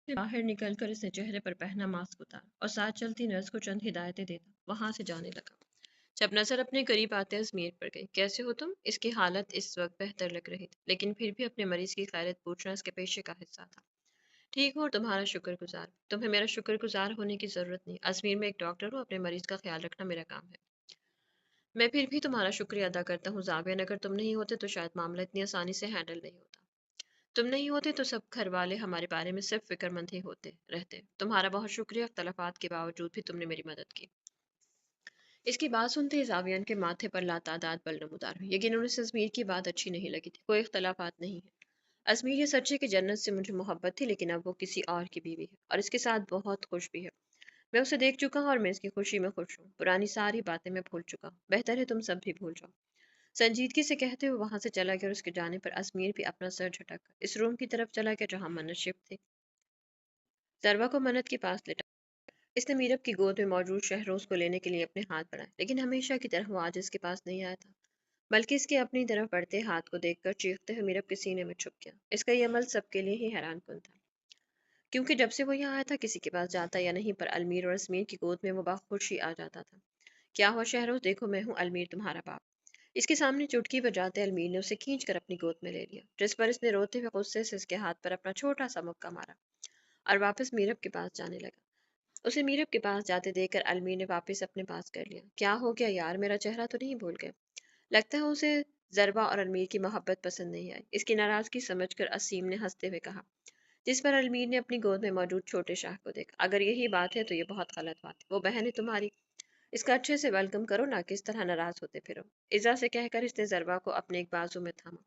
से बाहर निकलकर उसने चेहरे पर पहना मास्क उतारा और साथ चलती नर्स को चंद हिदायतें देता वहां से जाने लगा। जब नजर अपने करीब आते अजमेर पर गई। कैसे हो तुम? इसकी हालत इस वक्त बेहतर लग रही थी, लेकिन फिर भी अपने मरीज की खैरियत पूछना इसके पेशे का हिस्सा था। ठीक हो और तुम्हारा शुक्रगुजार। तुम्हें मेरा शुक्रगुजार होने की जरूरत नहीं। अजमेर में एक डॉक्टर हूँ, अपने मरीज का ख्याल रखना मेरा काम है। मैं फिर भी तुम्हारा शुक्रिया अदा करता हूँ जावियन। अगर तुम नहीं होते तो शायद मामला इतनी आसानी से हैंडल नहीं होता। तुम नहीं होते तो सब घर वाले हमारे बारे में सिर्फ फिक्रमंद ही होते रहते। तुम्हारा बहुत शुक्रिया, तलफात के बावजूद भी तुमने मेरी मदद की। इसकी बात सुनते ही जावियन के माथे पर लातादाद बल नमूदार हुई। यकीन उन्हें अजमीर की बात अच्छी नहीं लगी थी। कोई इख्तलाफात नहीं है। अजमीर ये सच है कि जन्नत से मुझे मोहब्बत थी, लेकिन अब वो किसी और की बीवी है और इसके साथ बहुत खुश भी है। मैं उसे देख चुका हूँ और मैं इसकी खुशी में खुश हूँ। पुरानी सारी बातें मैं भूल चुका हूँ। बेहतर है तुम सब भी भूल जाओ। संजीदगी से कहते हुए वहां से चला गया और उसके जाने पर अजमीर भी अपना सर झटक इस रूम की तरफ चला गया जहां मन्नत शिप थी। जरवा को मन्नत के पास लेटा। इसने मीरब की गोद में मौजूद शहरोज को लेने के लिए अपने हाथ बढ़ाए, लेकिन हमेशा की तरह वो आज इसके पास नहीं आया था, बल्कि इसके अपनी तरफ बढ़ते हाथ को देखकर चीखते हुए मीरब के सीने में छुप गया। इसका ये अमल सबके लिए ही हैरान कुन था, क्योंकि जब से वो यहाँ आया था किसी के पास जाता या नहीं, पर अलमीर और अजमीर की गोद में वो बाखुशी आ जाता था। क्या हुआ शहरोज? देखो मैं हूँ अलमीर, तुम्हारा बाप। इसके सामने चुटकी बजाते अलमीर ने उसे खींच कर अपनी गोद में ले लिया, जिस पर इसने रोते हुए गुस्से से इसके हाथ पर अपना छोटा सा मुक्का मारा और वापस मीरब के पास जाने लगा। उसे मीरब के पास जाते देखकर अलमीर ने वापस अपने पास कर लिया। क्या हो गया यार, मेरा चेहरा तो नहीं भूल गए? लगता है उसे जरबा और अलमीर की मोहब्बत पसंद नहीं आई। इसकी नाराजगी समझकर असीम ने हंसते हुए कहा, जिस पर अलमीर ने अपनी गोद में मौजूद छोटे शाह को देखा। अगर यही बात है तो ये बहुत गलत बात है। वो बहन है तुम्हारी, इसका अच्छे से वेलकम करो, ना कि इस तरह नाराज होते फिरो। इजा से कहकर इसने जरबा को अपने एक बाजू में थामा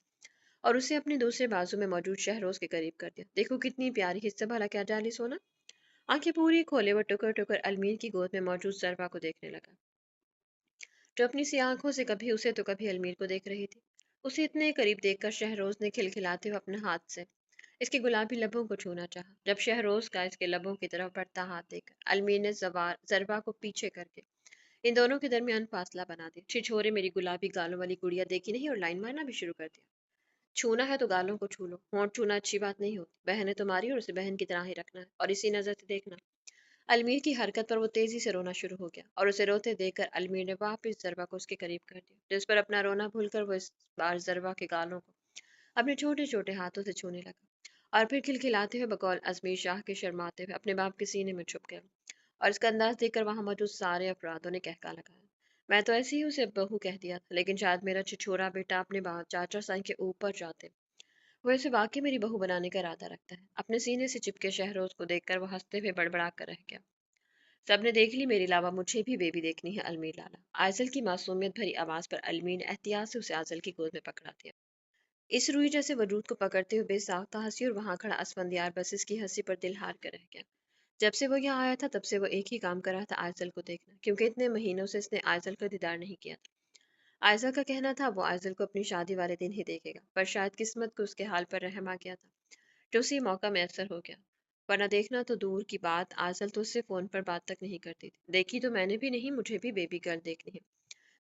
और उसे अपने दूसरे बाजू में मौजूद शहरोज के करीब कर दिया। देखो कितनी प्यारी, हिस्से भला क्या जाली सोना। आंखें पूरी खोले वो टुकर टुकर अलमीर की गोद में मौजूद जरबा को देखने लगा, जो अपनी सी आंखों से कभी उसे तो कभी अलमीर को देख रही थी। उसे इतने करीब देखकर शहरोज ने खिलखिलाते हुए अपने हाथ से इसके गुलाबी लबों को छूना चाहा। जब शहरोज का इसके लबों की तरफ बढ़ता हाथ देखकर अलमीर ने जरबा को पीछे करके इन दोनों के दरमियान फासला बना दिया। छिछोरे, मेरी गुलाबी गालों वाली गुड़िया देखी नहीं और लाइन मारना भी शुरू कर दिया। छूना है तो गालों को छू लो, होंठ छूना अच्छी बात नहीं होती। बहन है तुम्हारी और उसे बहन की तरह ही रखना है और इसी नजर से देखना। अलमीर की हरकत पर वो तेजी से रोना शुरू हो गया और उसे रोते देखकर अलमीर ने वापस जरबा को उसके करीब कर दिया, जिस पर अपना रोना भूलकर वो इस बार जरबा के गालों को अपने छोटे छोटे हाथों से छूने लगा और फिर खिलखिलाते हुए बकौल अजमीर शाह के शर्माते हुए अपने बाप के सीने में छुप गया। और इसका अंदाज देखकर वहां मौजूद सारे अफरादों ने कहका लगाया, मैं तो ऐसे ही उसे बहू कह दिया था, लेकिन शायद मेरा छिछोरा बेटा अपने चाचा साईं के ऊपर जाते वो इसे वाकई मेरी बहू बनाने का इरादा रखता है। अपने सीने से चिपके शहरोज को देखकर वो हंसते हुए बड़बड़ा कर रह गया, सबने देख ली, मेरे अलावा मुझे भी बेबी देखनी है अलमीर लाला। आयजल की मासूमियत भरी आवाज पर अलमीर ने एहतियात से उसे आयजल की गोद में पकड़ा दिया। इस रूई जैसे वजूद को पकड़ते हुए बेसाख्ता हंसी और वहां खड़ा असफंदियार बस इसकी हंसी पर दिल हार कर रह गया। जब से वो यहाँ आया था तब से वो एक ही काम कर रहा था, आयजल को देखना, क्योंकि इतने महीनों से इसने आयजल का दीदार नहीं किया था। आयजा का कहना था वो आयजल को अपनी शादी वाले दिन ही देखेगा, पर शायद किस्मत को उसके हाल पर रहम आ गया था, जो उसी मौका मैसर हो गया। वरना देखना तो दूर की बात, आजल तो उससे फोन पर बात तक नहीं करती थी। देखी तो मैंने भी नहीं, मुझे भी बेबी गर्ल देखनी है।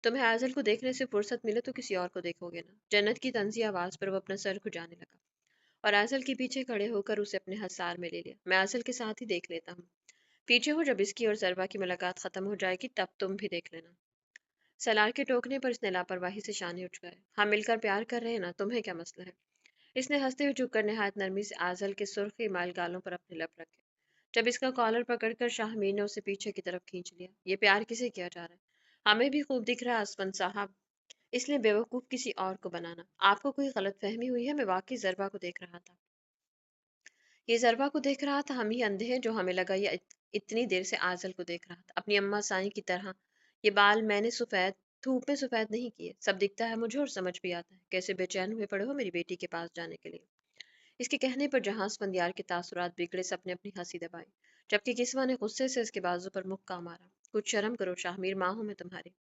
तुम्हें आजल को देखने से फुर्सत मिले तो किसी और को देखोगे ना? जन्नत की तंजी आवाज पर वो अपना सर खुजाने लगा और आजल के पीछे खड़े होकर उसे अपने हसार में ले लिया। मैं आजल के साथ ही देख लेता हूँ, पीछे हो, जब इसकी और जरबा की मुलाकात खत्म हो जाएगी तब तुम भी देख लेना। सलार के टोकने पर इसने लापरवाही से शाने उचकाए। हम मिलकर प्यार कर रहे हैं ना, तुम्हें क्या मसला है? इसने हंसते हुए झुककर निहायत नरमी से आजल के सुर्ख माल गालों पर अपने लब रखे। जब इसका कॉलर पकड़कर शाहमीर ने उसे पीछे की तरफ खींच लिया। ये प्यार किसे किया जा रहा है? हमें भी खूब दिख रहा है असफन साहब, इसलिए बेवकूफ किसी और को बनाना। आपको कोई गलत फहमी हुई है, मैं वाकई जरबा को देख रहा था। ये जरबा को देख रहा था, हम ही अंधे हैं जो हमें लगा ये इतनी देर से आजल को देख रहा था, अपनी अम्मा साई की तरह। ये बाल मैंने सफेद धूप में सफेद नहीं किए, सब दिखता है मुझे और समझ भी आता है। कैसे बेचैन हुए पड़े हो मेरी बेटी के पास जाने के लिए? इसके कहने पर जहां स्फंदियार के तासुरात बिगड़े, सबने अपनी हंसी दबाई, जबकि किस्वा ने गुस्से से इसके बाजू पर मुक्का मारा। कुछ शर्म करो शाहमीर, माँ हूं मैं तुम्हारी।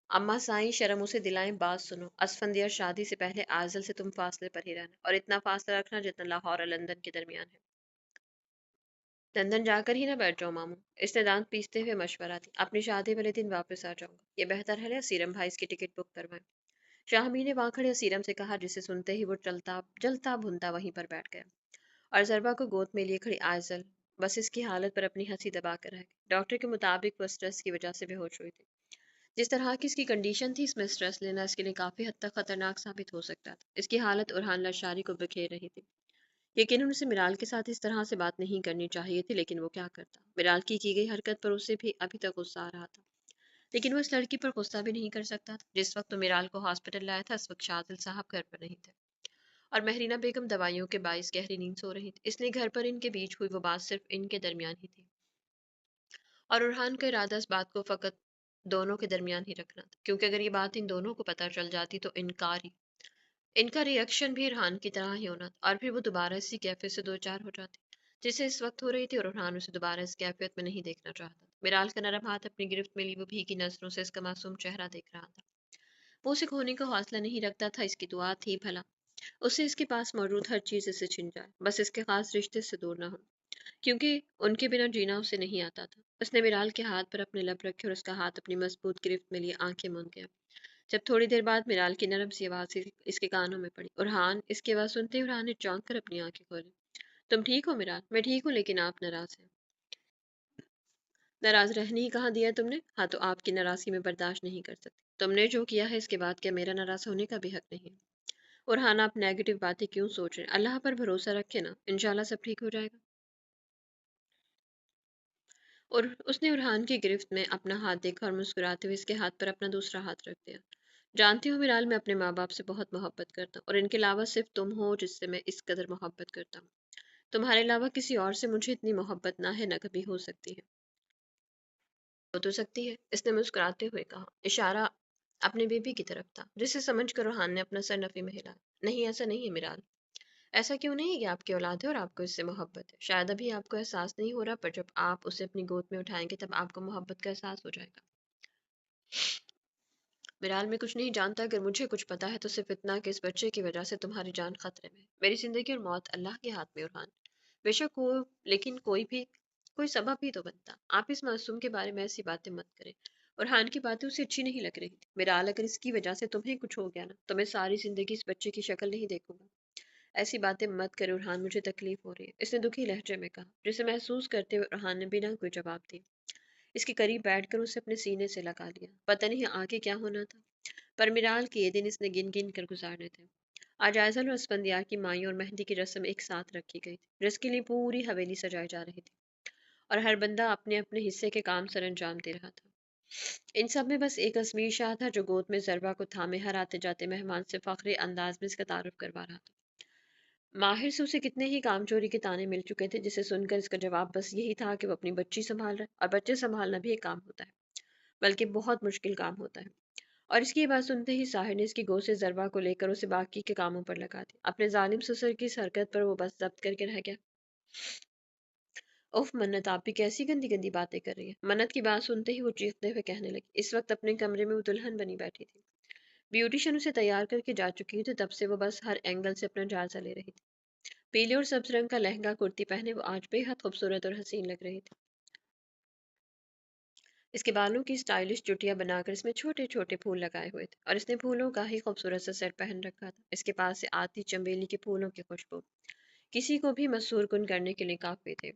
अम्मा साईं शर्म उसे दिलाएं, बात सुनो। असफंदिया, शादी से पहले आजल से तुम फासले पर ही रहना, और इतना फासला रखना जितना लाहौर और लंदन के दरमियान है। लंदन जाकर ही ना बैठ जाओ मामू। इसने दांत पीसते हुए मशवरा दी, अपनी शादी वाले दिन वापस आ जाऊंगा। ये बेहतर है सीरम भाई इसकी टिकट बुक करवाएं। शाहमी ने वहां खड़े सीरम से कहा, जिसे सुनते ही वो चलता जलता भुनता वहीं पर बैठ गया और ज़रबा को गोद में लिए खड़ी आयज़ल बस इसकी हालत पर अपनी हंसी दबा कर रह गई। डॉक्टर के मुताबिक वो स्ट्रेस की वजह से बेहोश हुई थी। जिस तरह की इसकी कंडीशन थी, इसमें स्ट्रेस लेना इसके लिए काफ़ी हद तक खतरनाक साबित हो सकता था। इसकी हालत उरहान लाशारी को बिखेर रही थी। यकीनन उसे मिराल के साथ इस तरह से बात नहीं करनी चाहिए थी, लेकिन वो क्या करता। मिराल की गई हरकत पर उसे भी अभी तक गुस्सा आ रहा था, लेकिन वो इस लड़की पर गुस्सा भी नहीं कर सकता था। जिस वक्त वो मिराल को हॉस्पिटल लाया था, उस वक्त शादिल साहब घर पर नहीं थे और महरीना बेगम दवाइयों के बाइस गहरी नींद सो रही थी। इसलिए घर पर इनके बीच हुई वो बात सिर्फ इनके दरमियान ही थी और उरहान का इरादा इस बात को फकत दोनों के दरमियान ही रखना था, क्योंकि अगर ये बात इन दोनों को पता चल जाती तो इनका रिएक्शन भी इरहान की तरह ही होना था और फिर वो दोबारा इसी कैफियत से दो चार हो जाते जिससे इस वक्त हो रही थी और इरहान उसे दोबारा इस कैफियत में नहीं देखना चाहता। मिराल का नरम हाथ अपनी गिरफ्त में ली वो भीगी नजरों से इसका मासूम चेहरा देख रहा था। वो उसे खोने का हौसला नहीं रखता था। इसकी दुआ थी भला उससे इसके पास मौजूद हर चीज इसे छिन जाए, बस इसके खास रिश्ते से दूर ना हो, क्योंकि उनके बिना जीना उसे नहीं आता था। उसने मिराल के हाथ पर अपने लब रखे और उसका हाथ अपनी मजबूत गिरफ्त में लिए आंखें मूंद गया। जब थोड़ी देर बाद मिराल की नरम सी आवाज इसके कानों में पड़ी, उरहान इसकी आवाज सुनते ही उरहान ने चौंक कर अपनी आंखें खोली। तुम ठीक हो मिराल? मैं ठीक हूँ, लेकिन आप नाराज हैं। नाराज रहने ही कहाँ दिया है तुमने? हाँ, तो आपकी नाराजगी में बर्दाश्त नहीं कर सकती। तुमने जो किया है इसके बाद क्या मेरा नाराज होने का भी हक नहीं है? उरहान, आप नेगेटिव बातें क्यों सोच रहे हैं? अल्लाह पर भरोसा रखे ना, इंशाल्लाह सब ठीक हो जाएगा। और उसने उरहान की गिरफ्त में अपना हाथ देखा और मुस्कुराते हुए इसके हाथ पर अपना दूसरा हाथ रख दिया। जानती हो मिराल, मैं अपने माँ बाप से बहुत मोहब्बत करता हूँ और इनके अलावा सिर्फ तुम हो जिससे मैं इस कदर मोहब्बत करता हूँ। तुम्हारे अलावा किसी और से मुझे इतनी मोहब्बत ना है, न कभी हो सकती है। हो तो सकती है, इसने मुस्कुराते हुए कहा। इशारा अपने बेबी की तरफ था, जिसे समझकर रोहान ने अपना सर नफी में हिलाया। नहीं, ऐसा नहीं है मिराल। ऐसा क्यों नहीं है कि आपकी औलाद है और आपको इससे मोहब्बत है। शायद अभी आपको एहसास नहीं हो रहा, पर जब आप उसे अपनी गोद में उठाएंगे तब आपको मोहब्बत का एहसास हो जाएगा। मिराल, मैं कुछ नहीं जानता। अगर मुझे कुछ पता है तो सिर्फ इतना कि इस बच्चे की वजह से तुम्हारी जान खतरे में है। मेरी जिंदगी और मौत अल्लाह के हाथ में उरहान। बेशक हो, लेकिन कोई सबब भी तो बनता। आप इस मासूम के बारे में ऐसी बातें मत करें। उरहान की बातें उसे अच्छी नहीं लग रही थी। मिराल, अगर इसकी वजह से तुम्हें कुछ हो गया ना, तो मैं सारी जिंदगी इस बच्चे की शक्ल नहीं देखूंगा। ऐसी बातें मत करे उरहान, मुझे तकलीफ हो रही है, इसने दुखी लहजे में कहा, जिसे महसूस करते हुए उरहान ने बिना कोई जवाब दिए इसके करीब बैठकर उसे अपने सीने से लगा लिया। पता नहीं आगे क्या होना था, पर मिराल के ये दिन इसने गिन गिन कर गुजारने थे। आज आयजल और अस्फंदियार की माई और मेहंदी की रस्म एक साथ रखी गई थी, जिसके लिए पूरी हवेली सजाई जा रही थी और हर बंदा अपने अपने हिस्से के काम सर अंजाम दे रहा था। इन सब में बस एक अजमीर शाह था, जो गोद में जरबा को थामे हर आते जाते मेहमान से फखरे अंदाज में इसका तारुफ करवा रहा था। माहिर से उसे कितने ही काम चोरी के ताने मिल चुके थे, जिसे सुनकर इसका जवाब बस यही था कि वो अपनी बच्ची संभाल रहा है, और बच्चे संभालना भी एक काम होता है, बल्कि बहुत मुश्किल काम होता है। और इसकी ये बात सुनते ही साहिर ने इसकी गोद से जरबा को लेकर उसे बाकी के कामों पर लगा दिया। अपने जालिम ससुर की इस हरकत पर वो बस जब्त करके रह गया। उफ मन्नत, आप भी कैसी गंदी गंदी बातें कर रही है। मन्नत की बात सुनते ही वो चीखते हुए कहने लगी। इस वक्त अपने कमरे में वो दुल्हन बनी बैठी थी। ब्यूटिशियन उसे तैयार करके जा चुकी थी, तब से वो बस हर एंगल से अपना जायजा ले रही थी। पीले और सब्ज रंग का लहंगा कुर्ती पहने वो आज बेहद खूबसूरत और हसीन लग रही थी। इसके बालों की स्टाइलिश जुटियां बनाकर इसमें छोटे छोटे फूल लगाए हुए थे और इसने फूलों का ही खूबसूरत सा सेट पहन रखा था। इसके पास से आती चमेली के फूलों की खुशबू किसी को भी मसूर कुन करने के लिए काफी थे।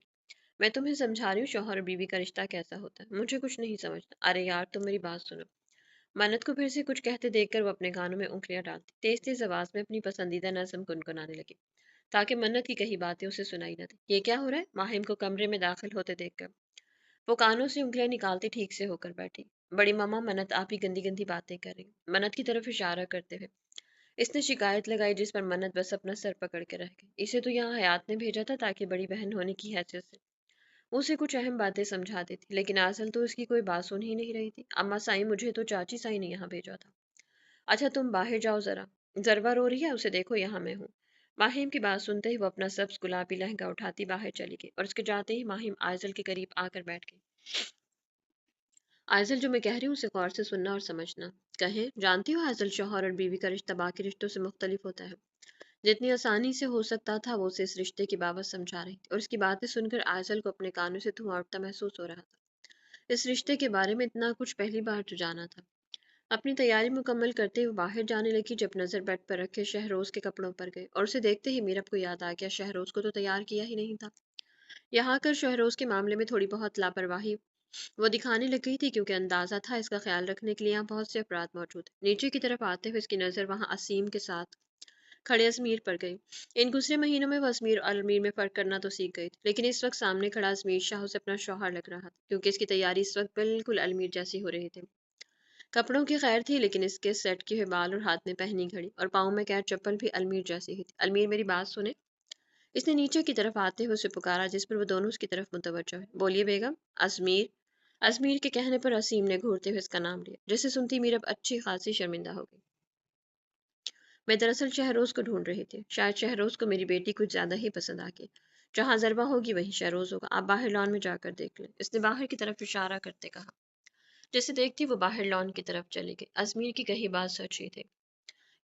मैं तुम्हें समझा रही हूँ, शौहर और बीवी का रिश्ता कैसा होता है, मुझे कुछ नहीं समझना। अरे यार, तुम मेरी बात सुनो। मन्नत को फिर से कुछ कहते देखकर वो अपने कानों में उंगलियां डालती तेज तेज आवाज में अपनी पसंदीदा नज्म गुनगुनाने लगी, ताकि मन्नत की कही बातें उसे सुनाई न दे। ये क्या हो रहा है? माहिम को कमरे में दाखिल होते देखकर वो कानों से उंगलियां निकालती ठीक से होकर बैठी। बड़ी मामा, मन्नत आप ही गंदी गंदी बातें कर रही। मन्नत की तरफ इशारा करते हुए इसने शिकायत लगाई, जिस पर मन्नत बस अपना सर पकड़ के रह गई। इसे तो यहाँ हयात ने भेजा था, ताकि बड़ी बहन होने की हैसियत से वो उसे कुछ अहम बातें समझा देती, लेकिन आसल तो उसकी कोई बात सुन ही नहीं रही थी। अम्मा साई, मुझे तो चाची साई ने यहाँ भेजा था। अच्छा, तुम बाहर जाओ जरा। जरबा रो रही है, उसे देखो, यहाँ मैं हूँ। माहिम की बात सुनते ही वो अपना सब्ज गुलाबी लहंगा उठाती बाहर चली गई और उसके जाते ही माहिम आयजल के करीब आकर बैठ गई। आइजल, जो मैं कह रही हूँ उसे गौर से सुनना और समझना। कहें, जानती हो आइजल, शौहर और बीवी का रिश्ता बाकी रिश्तों से मुख्तलिफ होता है। जितनी आसानी से हो सकता था वो उसे इस रिश्ते की बाबत समझा रही थी और उसकी बातें सुनकर आइजल को अपने कानों से धुआं उठता महसूस हो रहा था। इस रिश्ते के बारे में इतना कुछ पहली बार जो जाना था। अपनी तैयारी मुकम्मल करते हुए बाहर जाने लगी जब नज़र बेड पर रखे शहरोज के कपड़ों पर गई और उसे देखते ही मीरब को याद आ गया, शहरोज को तो तैयार किया ही नहीं था। यहाँ आकर शहरोज के मामले में थोड़ी बहुत लापरवाही वो दिखाने लग गई थी, क्योंकि अंदाजा था इसका ख्याल रखने के लिए यहाँ बहुत से अफराद मौजूद हैं। नीचे की तरफ आते हुए इसकी नज़र वहाँ असीम के साथ खड़े अजमीर पर गई। इन गुजरे महीनों में वह अजमीर और अजमीर में फ़र्क करना तो सीख गई थी, लेकिन इस वक्त सामने खड़ा अजमीर शाह उसे अपना शौहर लग रहा था, क्योंकि इसकी तैयारी इस वक्त बिल्कुल अजमीर जैसी हो रही थी। कपड़ों की खैर थी, लेकिन इसके सेट किए हुए बाल और हाथ में पहनी घड़ी और पाँव में कैद चप्पल भी अजमीर जैसी ही थी। अजमीर, मेरी बात सुने। इसने नीचे की तरफ आते हुए उसे पुकारा, जिस पर वो दोनों उसकी तरफ मुतवज्जो है। बोलिए बेगम। अजमीर। अजमीर के कहने पर असीम ने घूरते हुए इसका नाम लिया, जिसे सुनती मीरब अच्छी खासी शर्मिंदा हो गई। मैं दरअसल शहरोज को ढूंढ रही थी, शायद शहरोज को मेरी बेटी कुछ ज्यादा ही पसंद आ गई। जहाँ जरबा होगी वहीं शहरोज होगा, आप बाहर लॉन में जाकर देख लें, इसने बाहर की तरफ इशारा करते कहा। जैसे देखती वो बाहर लॉन की तरफ चली गई। अजमीर की कही बात सच ही थी,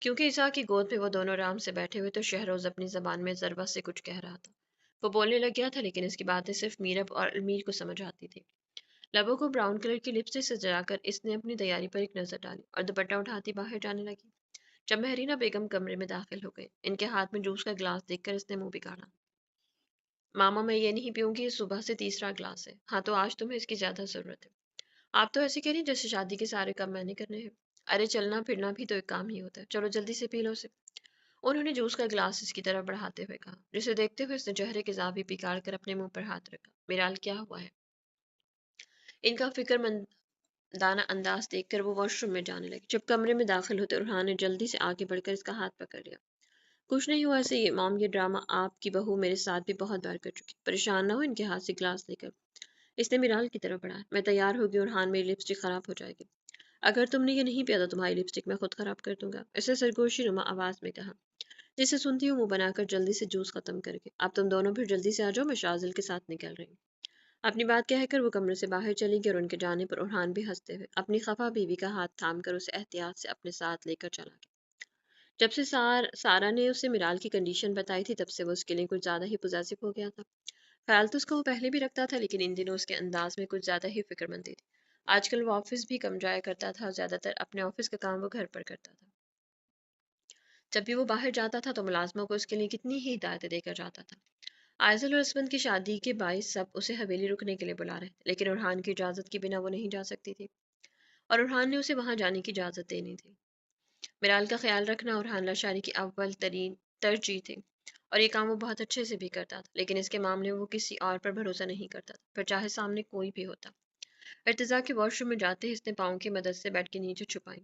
क्योंकि ईसा की गोद में वो दोनों आराम से बैठे हुए, तो शहरोज अपनी जबान में जरबा से कुछ कह रहा था। वो बोलने लग गया था, लेकिन इसकी बातें सिर्फ मीरब और अमीर को समझ आती थी। लबों को ब्राउन कलर की लिपस्टिक से सजाकर इसने अपनी तैयारी पर एक नजर डाली और दुपट्टा उठाती बाहर जाने लगी। जब महरीना बेगम कमरे में दाखिल हो गई, इनके हाथ में जूस का गिलास देखकर इसने मुंह बिगाड़ा। मामा, मैं ये नहीं पीऊंगी, ये सुबह से तीसरा गिलास है। हाँ, तो आज तुम्हें इसकी ज्यादा जरूरत है। आप तो ऐसे कह रही हैं जैसे शादी के सारे काम मैंने करने हैं। अरे चलना फिरना भी तो एक काम ही होता है, चलो जल्दी से पी लो उसे। उन्होंने जूस का गिलास इसकी तरफ बढ़ाते हुए कहा, जिसे देखते हुए उसने चेहरे के जावी पिघाड़ कर अपने मुंह पर हाथ रखा। मिराल, क्या हुआ है? इनका फिक्रमंदाना अंदाज देखकर वो वॉशरूम में जाने लगी। जब कमरे में दाखिल होते रुहान ने जल्दी से आगे बढ़कर इसका हाथ पकड़ लिया। कुछ नहीं हुआ, ऐसे ही मॉम, ये ड्रामा आपकी बहू मेरे साथ भी बहुत बार कर चुकी, परेशान ना हो। इनके हाथ से गिलास लेकर इसने मिराल की तरफ बढ़ाया। मैं तैयार होगी और हान, मेरी लिपस्टिक खराब हो जाएगी। अगर तुमने ये नहीं पिया तो तुम्हारी लिपस्टिक मैं खुद खराब कर दूंगा, ऐसे सरगोशी नुमा आवाज में कहा, जिसे सुनती हूँ मुंह बनाकर जल्दी से जूस खत्म करके। अब तुम दोनों फिर जल्दी से आ जाओ, मैं शाजिल के साथ निकल रही हूँ। अपनी बात कहकर वो कमरे से बाहर चली गई और उनके जाने पर उरहान भी हंसते हुए अपनी खफा बीवी का हाथ थाम कर उसे एहतियात से अपने साथ लेकर चला गया। जब से सारा ने उसे मिराल की कंडीशन बताई थी, तब से वो उसके लिए कुछ ज्यादा ही पॉजिटिव हो गया था। ख्याल तो उसका वो पहले भी रखता था, लेकिन इन दिनों उसके अंदाज में कुछ ज्यादा ही फिक्रमंदी थी। आजकल वो ऑफिस भी कम जाया करता था और ज्यादातर अपने ऑफिस का काम वो घर पर करता था। जब भी वो बाहर जाता था तो मुलाजमों को उसके लिए कितनी ही हिदायतें देकर जाता था। आयजल और असमत की शादी के बाईस सब उसे हवेली रुकने के लिए बुला रहे थे, लेकिन उरहान की इजाजत के बिना वो नहीं जा सकती थी, और उरहान ने उसे वहां जाने की इजाजत देनी थी। मिराल का ख्याल रखना उरहान लाशारी की अव्वल तरीन तरजीह थी, और ये काम वो बहुत अच्छे से भी करता था, लेकिन इसके मामले में वो किसी और पर भरोसा नहीं करता था, फिर चाहे सामने कोई भी होता। इर्तिजा के वॉशरूम में जाते ही इसने पाँव की मदद से बेड के नीचे छुपाई,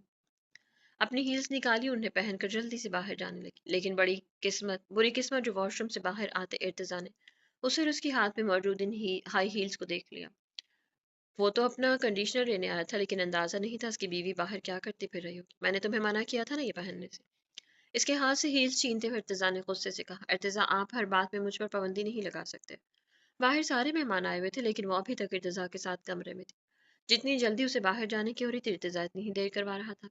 अपनी हील्स निकाली, उन्हें पहनकर जल्दी से बाहर जाने लगी। लेकिन बुरी किस्मत, जो वॉशरूम से बाहर आते इर्तिजा ने उसे और उसके हाथ में मौजूद इन हाई हील्स को देख लिया। वो तो अपना कंडीशनर लेने आया था, लेकिन अंदाजा नहीं था उसकी बीवी बाहर क्या करती फिर रही होगी। मैंने तुम्हें मना किया था ना ये पहनने से। इसके हाथ से हील्स छीनते हुए इर्तिजा ने गुस्से से कहा, इर्तिजा, आप हर बात में मुझ पर पाबंदी नहीं लगा सकते। बाहर सारे मेहमान आए हुए थे, लेकिन वो अभी तक इर्तिजा के साथ कमरे में थी। जितनी जल्दी उसे बाहर जाने की हो रही थी, इर्तिजा इतनी ही देर करवा रहा था।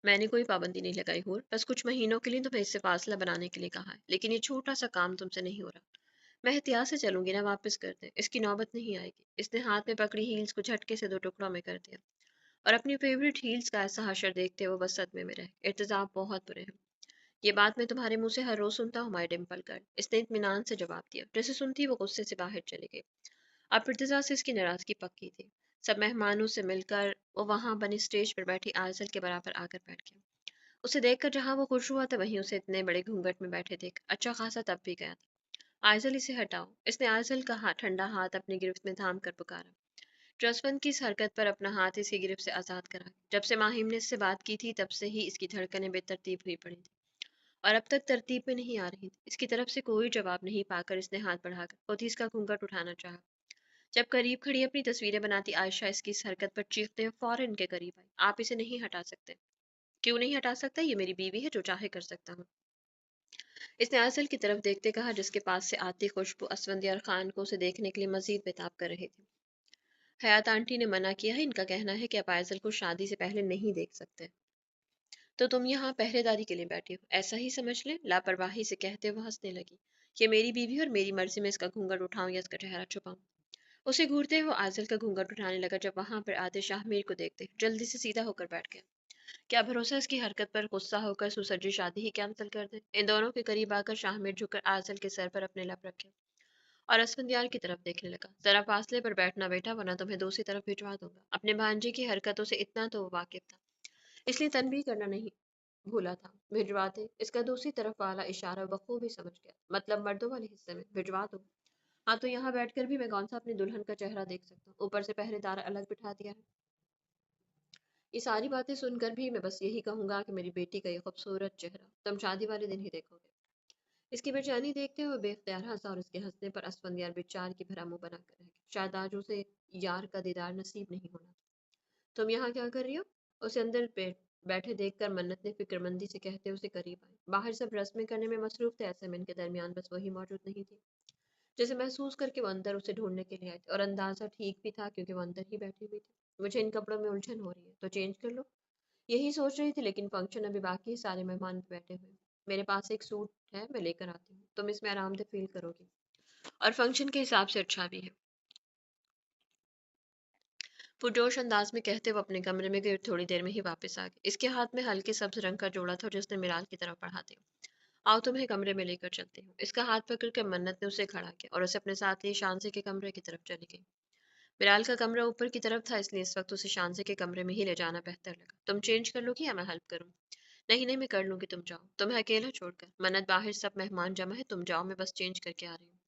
मैंने कोई पाबंदी नहीं लगाई हूर, बस कुछ महीनों के लिए तुम्हें इससे फासला बनाने के लिए कहा है, लेकिन ये छोटा सा काम तुमसे नहीं हो रहा। मैं एहतियात से चलूंगी ना, वापस कर दे, इसकी नौबत नहीं आएगी। इसने हाथ में पकड़ी हील्स को झटके से दो टुकड़ों में कर दिया, और अपनी फेवरेट हील्स का ऐसा हशर देखते वो बस सदमे में रहे। इर्तिजा, बहुत बुरे हैं। ये बात मैं तुम्हारे मुंह से हर रोज सुनता हूँ, माय डिम्पल गर्ल, इसने इत्मीनान से जवाब दिया। जैसे सुनती वो गुस्से से बाहर चली गई। अब इर्तिजा से इसकी नाराजगी पक्की थी। सब मेहमानों से मिलकर वो वहां बनी स्टेज पर बैठी आयसल के बराबर आकर बैठ गया। उसे देखकर जहां वो खुश हुआ था, वहीं उसे इतने बड़े घूंघट में बैठे देख अच्छा खासा तब भी गया था। आयजल, इसे हटाओ, इसने आयजल का ठंडा हाथ अपनी गिरफ्त में थाम कर पुकारा। जसवंत की इस हरकत पर अपना हाथ इसकी गिरफ्त से आजाद करा। जब से माहिम ने इससे बात की थी, तब से ही इसकी धड़कनें बेतरतीब हुई पड़ी थी, और अब तक तरतीब में नहीं आ रही थी। इसकी तरफ से कोई जवाब नहीं पाकर इसने हाथ बढ़ाकर खुद ही इसका घूंघट उठाना चाहा। जब करीब खड़ी अपनी तस्वीरें बनाती आयशा इसकी इस हरकत पर चीखते हुए फौरन इनके करीब आई। आप इसे नहीं हटा सकते। क्यों नहीं हटा सकता? ये मेरी बीवी है, जो चाहे कर सकता हूँ। इसने आंचल की तरफ देखते कहा, जिसके पास से आती खुशबू असफंदियार खान को उसे देखने के लिए मजीद बेताब कर रही थी। हयात आंटी ने मना किया है, इनका कहना है कि आप आयजल को शादी से पहले नहीं देख सकते। तो तुम यहाँ पहरेदारी के लिए बैठी हो, ऐसा ही समझ ले, लापरवाही से कहते हुए हंसने लगी। ये मेरी बीवी और मेरी मर्जी में इसका घूंघट उठाऊं या इसका चेहरा छुपाऊं। उसे घूरते हुए आंचल का घूंघट उठाने लगा। जब वहां पर आते शाहमीर को देखते जल्दी से सीधा होकर बैठ गया। क्या भरोसा इसकी हरकत पर गुस्सा होकर सुसज्जित शादी ही कैंसिल कर दे। इन दोनों के करीब आकर शाहमीर झुककर आंचल के सर पर अपने लब रखे और असफंदियार की तरफ देखने लगा। जरा फासले पर बैठना बेटा, वरना तुम्हें दूसरी तरफ भिजवा दूंगा। अपने भांजे की हरकतों से इतना तो वो वाकिफ था, इसलिए तनबीह करना नहीं भूला था। भिजवाते, इसका दूसरी तरफ वाला इशारा बखूबी समझ गया। मतलब मर्दों वाले हिस्से में भिजवा दो। हाँ तो यहाँ बैठकर भी मैं कौन सा अपनी दुल्हन का चेहरा देख सकता हूँ। ऊपर से पहरेदार अलग बिठा दिया है। ये सारी बातें सुनकर भी मैं बस यही कहूंगा कि मेरी बेटी का ये खूबसूरत चेहरा तुम शादी वाले दिन ही देखोगे। इसकी बेचैनी देखते हुए बेख्तियार हंसा और उसके हंसने पर असफंदियार बेचार की भरा मुंह बनाकर रह गया। शायद आज उसे यार का दीदार नसीब नहीं होना था। तुम यहाँ क्या कर रही हो? उसे अंदर बैठे देखकर मन्नत ने फिक्रमंदी से कहते उसे करीब आई। बाहर सब रस्में करने में मसरूफ थे, ऐसे में इनके दरमियान बस वही मौजूद नहीं थी। जैसे महसूस करके वो अंदर उसे ढूंढने के लिए आए थे, और अंदाजा ठीक भी था क्योंकि वो अंदर ही बैठी हुई थी। मुझे इन कपड़ों में उलझन हो रही है तो चेंज कर लो। यही सोच रही थी, लेकिन फंक्शन अभी बाकी है, सारे मेहमान भी बैठे हुए हैं। मेरे पास एक सूट है, मैं लेकर आती हूँ, तुम इसमें आरामदेह फील करोगी और फंक्शन के हिसाब से अच्छा भी है। पुरजोश अंदाज में कहते वो अपने कमरे में गए और थोड़ी देर में ही वापस आ गए। इसके हाथ में हल्के सब्ज रंग का जोड़ा था जिसने मिराल की तरफ बढ़ा दिया। आओ तुम्हें कमरे में लेकर चलती हूँ। इसका हाथ पकड़ कर मन्नत ने उसे खड़ा किया और उसे अपने साथ लिए शांसे के कमरे की तरफ चली गई। मिराल का कमरा ऊपर की तरफ था, इसलिए इस वक्त उसे शांसे के कमरे में ही ले जाना बेहतर लगा। तुम चेंज कर लोगी या मैं हेल्प करूँ? नहीं नहीं, मैं कर लूंगी, तुम जाओ। तुम्हें अकेला छोड़कर? मन्नत, बाहर सब मेहमान जमा है, तुम जाओ, मैं बस चेंज करके आ रही हूँ।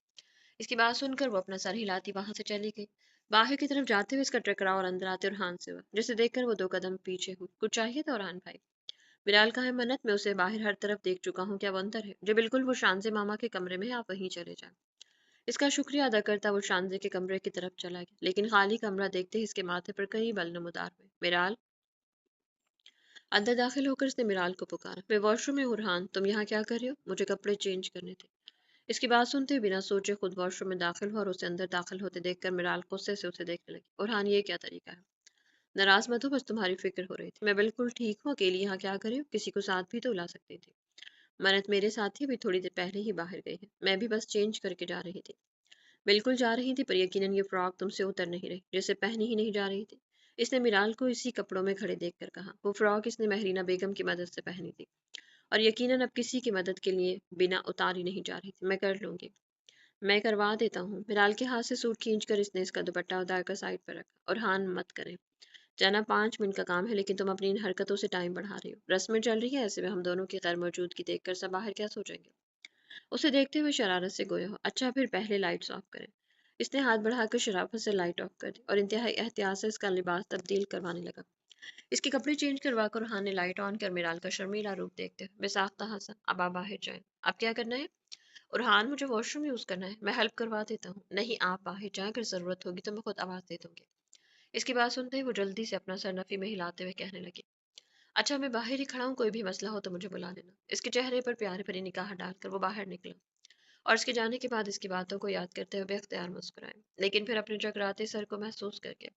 इसकी बात सुनकर वो अपना सर हिलाती वहां से चली गई। बाहर की तरफ जाते हुए इसका टकराव और अंदर आते और हाथ से हुआ, जिसे देखकर वो दो कदम पीछे हुई। कुछ चाहिए था और भाई? बिलाल कहाँ है मन्नत? मैं उसे बाहर हर तरफ देख चुका हूँ, क्या वो अंदर है? जो बिल्कुल, वो शानजे मामा के कमरे में है, आप वहीं चले जाएं। इसका शुक्रिया अदा करता वो शानजे के कमरे की तरफ चला गया, लेकिन खाली कमरा देखते ही इसके माथे पर कई बल नमूदार हुए। मिराल। अंदर दाखिल होकर इसने मिराल को पुकारा। मैं वॉशरूम में हूँ रहान, तुम यहाँ क्या कर रहे हो? मुझे कपड़े चेंज करने थे। इसकी बात सुनते हुए बिना सोचे खुद वॉशरूम में दाखिल हुआ और उसे अंदर दाखिल होते देखकर मिराल गुस्से से उसे देखने लगी। और हाँ, ये क्या तरीका है? नाराज मत हो, बस तुम्हारी फिक्र हो रही थी। मैं बिल्कुल ठीक हूँ, अकेली यहाँ क्या करे हो? किसी को साथ भी तो ला सकती थी। मन्नत मेरे साथ ही अभी थोड़ी देर पहले ही बाहर गई है, मैं भी बस चेंज करके जा रही थी। बिल्कुल जा रही थी, पर यकीनन ये फ्रॉक तुमसे उतर नहीं रही, जैसे पहनी ही नहीं जा रही थी। इसने मिराल को इसी कपड़ों में खड़े देखकर कहा। वो फ्रॉक इसने महरीना बेगम की मदद से पहनी थी और यकीनन अब किसी की मदद के लिए बिना उतारी नहीं जा रही थी। मैं कर लूंगी, मैं करवा देता हूँ। मिराल के हाथ से सूट खींचकर इसने इसका दुपट्टा उतार कर साइड पर रखा। और हान मत करें, जाना 5 मिनट का काम है, लेकिन तुम अपनी इन हरकतों से टाइम बढ़ा रही हो। रस्में चल रही है, ऐसे में हम दोनों की गैर मौजूदगी देखकर सब बाहर क्या सोचेंगे? उसे देखते हुए शरारत से गोया हो। अच्छा, फिर पहले लाइट्स ऑफ करें। इसने हाथ बढ़ाकर शराफत से लाइट ऑफ कर दी और इंतहाई एहतियात से इसका लिबास तब्दील करवाने लगा। इसके कपड़े चेंज करवा कर हान ने लाइट ऑन कर मिराल का शर्मीला रूप देखते हुए बेसाख्ता हंसा। अब आप बाहर जाएं। अब क्या करना है? और हान, मुझे वॉशरूम यूज करना है, मैं हेल्प करवा देता हूँ। नहीं, आप बाहर जाएं, अगर जरूरत होगी तो मैं खुद आवाज दे दूंगी। इसकी बात सुनते ही वो जल्दी से अपना सर नफी में हिलाते हुए कहने लगी। अच्छा, मैं बाहर ही खड़ा हूँ, कोई भी मसला हो तो मुझे बुला लेना। इसके चेहरे पर प्यारे भरी निगाह डालकर वो बाहर निकला और इसके जाने के बाद इसकी बातों को याद करते हुए बेख्तियार मुस्कुराए, लेकिन फिर अपने चकराते सर को महसूस करके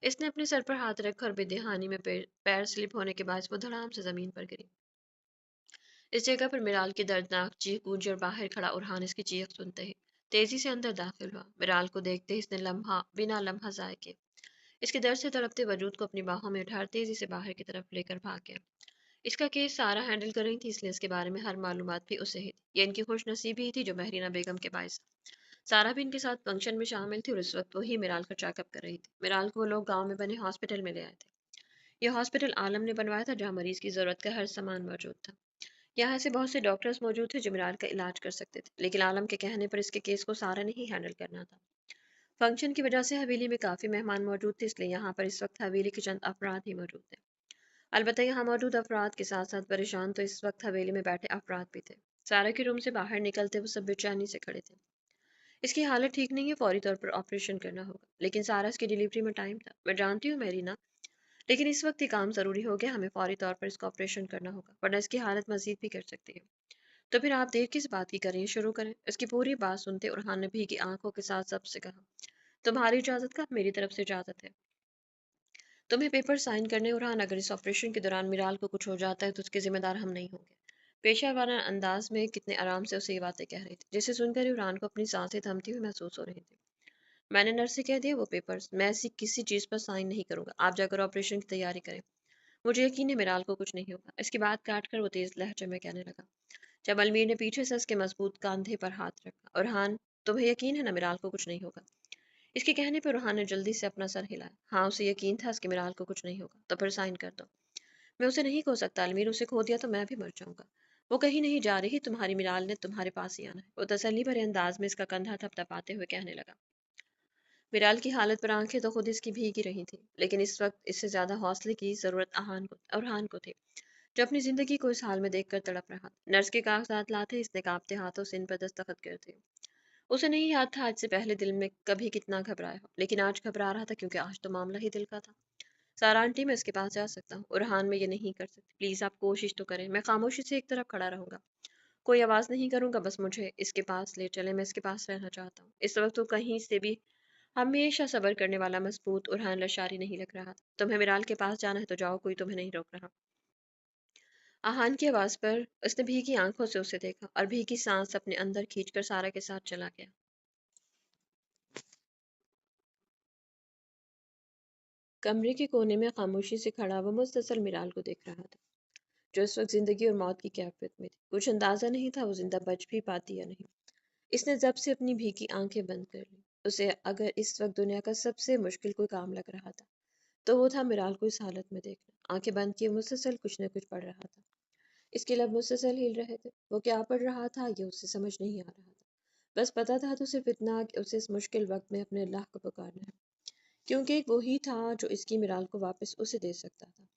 इसने अपने सर पर हाथ रखा और बेदहानी में पैर स्लिप होने के बाद वो धड़ाम से जमीन पर गिरी। इस जगह पर मिराल की दर्दनाक चीख गूंजी और बाहर खड़ा उरहान इसकी चीख सुनते ही तेजी से अंदर दाखिल हुआ। मिराल को देखते ही इसने बिना लम्हा जाए किए इसके दर्द से तड़पते वजूद को अपनी बाहों में उठा तेजी से बाहर की तरफ लेकर भाग गया। इसका केस सारा हैंडल कर रही थी, इसलिए इसके बारे में हर मालूमात भी उसे ही थी। ये इनकी खुश नसीबी ही थी जो महरीना बेगम के बायस सारा भी इनके साथ फंक्शन में शामिल थी और इस वक्त वही मिराल का चेकअप कर रही थी। मिराल को वो लोग गांव में बने हॉस्पिटल में ले आए थे। यह हॉस्पिटल आलम ने बनवाया था, जहां मरीज की जरूरत का हर सामान मौजूद था। यहाँ ऐसे बहुत से डॉक्टर्स मौजूद थे जो मिराल का इलाज कर सकते थे, लेकिन आलम के कहने पर इसके केस को सारा ने ही हैंडल करना था। फंक्शन की वजह से हवेली में काफी मेहमान मौजूद थे, इसलिए यहाँ पर इस वक्त हवेली के चंद अफराद ही मौजूद थे। अलबत्ता यहाँ मौजूद अफराद के साथ साथ परेशान तो इस वक्त हवेली में बैठे अफराद भी थे। सारा के रूम से बाहर निकलते वो सब बेचैनी से खड़े थे। इसकी हालत ठीक नहीं है, फौरी तौर पर ऑपरेशन करना होगा। लेकिन सारा इसकी डिलीवरी में टाइम था, मैं जानती हूँ मेरीना, लेकिन इस वक्त ये काम जरूरी हो गया, हमें फौरी तौर पर इसका ऑपरेशन करना होगा, वरना इसकी हालत मजीद भी कर सकती है। तो फिर आप देर किस बात की करें, शुरू करें। इसकी पूरी बात सुनते उरहान ने भीगी आंखों के साथ सबसे कहा। तुम्हारी इजाजत का मेरी तरफ से इजाजत है। तुम्हें पेपर साइन करने, उरहान, अगर इस ऑपरेशन के दौरान मिराल को कुछ हो जाता है तो उसके जिम्मेदार हम नहीं होंगे। पेशा वाला अंदाज में कितने आराम से उसे ये बातें कह रही थी, जिसे सुनकर ही उरहान को अपनी सांसें थमती हुई महसूस हो रही थी। मैंने नर्स से कह दिया वो पेपर्स, मैं ऐसी किसी चीज़ पर साइन नहीं करूंगा। आप जाकर ऑपरेशन की तैयारी करें। मुझे यकीन है मिराल को कुछ नहीं होगा। इसकी बात काट कर वो तेज लहजे में कहने लगा। जब अलमीर ने पीछे से उसके मजबूत कंधे पर हाथ रखा। और हान, तुम्हें यकीन है ना मिराल को कुछ नहीं होगा? इसके कहने पर रूहान ने जल्दी से अपना सर हिलाया। हाँ, उसे यकीन था इसके मिराल को कुछ नहीं होगा। तो फिर साइन कर दो। मैं उसे नहीं खो सकता अलमीर, उसे खो दिया तो मैं भी मर जाऊंगा। वो कहीं नहीं जा रही, तुम्हारी मिराल ने तुम्हारे पास ही आना है। वो तसल्ली भरे अंदाज में इसका कंधा थपथपाते हुए कहने लगा। मिराल की हालत पर आंखें तो खुद इसकी भीग ही रही थी, लेकिन इस वक्त इससे ज्यादा हौसले की जरूरत अरहान को थी, जो अपनी जिंदगी को इस हाल में देखकर तड़प रहा। नर्स के कागजात लाते इसने कांपते हाथों से इन पर दस्तखत करे थे। उसे नहीं याद था आज से पहले दिल में कभी कितना घबराया हो, लेकिन आज घबरा रहा था क्योंकि आज तो मामला ही दिल का था। सारा आंटी, मैं इसके पास जा सकता हूँ, और हान में ये नहीं कर सकती। प्लीज आप कोशिश तो करें। मैं खामोशी से एक तरफ खड़ा रहूंगा, कोई आवाज नहीं करूंगा, बस मुझे इसके पास ले चले। मैं इसके पास रहना चाहता हूँ। इस वक्त तो कहीं से भी हमेशा सब्र करने वाला मजबूत उरहान लशारी नहीं लग रहा था। तुम्हें मिराल के पास जाना है तो जाओ, कोई तुम्हें नहीं रोक रहा। आहान की आवाज पर उसने भीगी आंखों से उसे देखा और भीगी सांस अपने अंदर खींचकर सारा के साथ चला गया। कमरे के कोने में खामोशी से खड़ा वो मुस्तसल मिराल को देख रहा था, जो इस वक्त जिंदगी और मौत की कैफियत में थी। कुछ अंदाजा नहीं था वो जिंदा बच भी पाती या नहीं। इसने जब से अपनी भीगी आंखें बंद कर ली। उसे अगर इस वक्त दुनिया का सबसे मुश्किल कोई काम लग रहा था तो वो था मिराल को इस हालत में देखना। आंखें बंद किए मुसलसल कुछ न कुछ पढ़ रहा था। इसके लब मुसलसल हिल रहे थे। वो क्या पढ़ रहा था ये उसे समझ नहीं आ रहा था। बस पता था तो सिर्फ इतना कि उसे इस मुश्किल वक्त में अपने अल्लाह को पुकारना है, क्योंकि एक वही था जो इसकी मिराल को वापस उसे दे सकता था।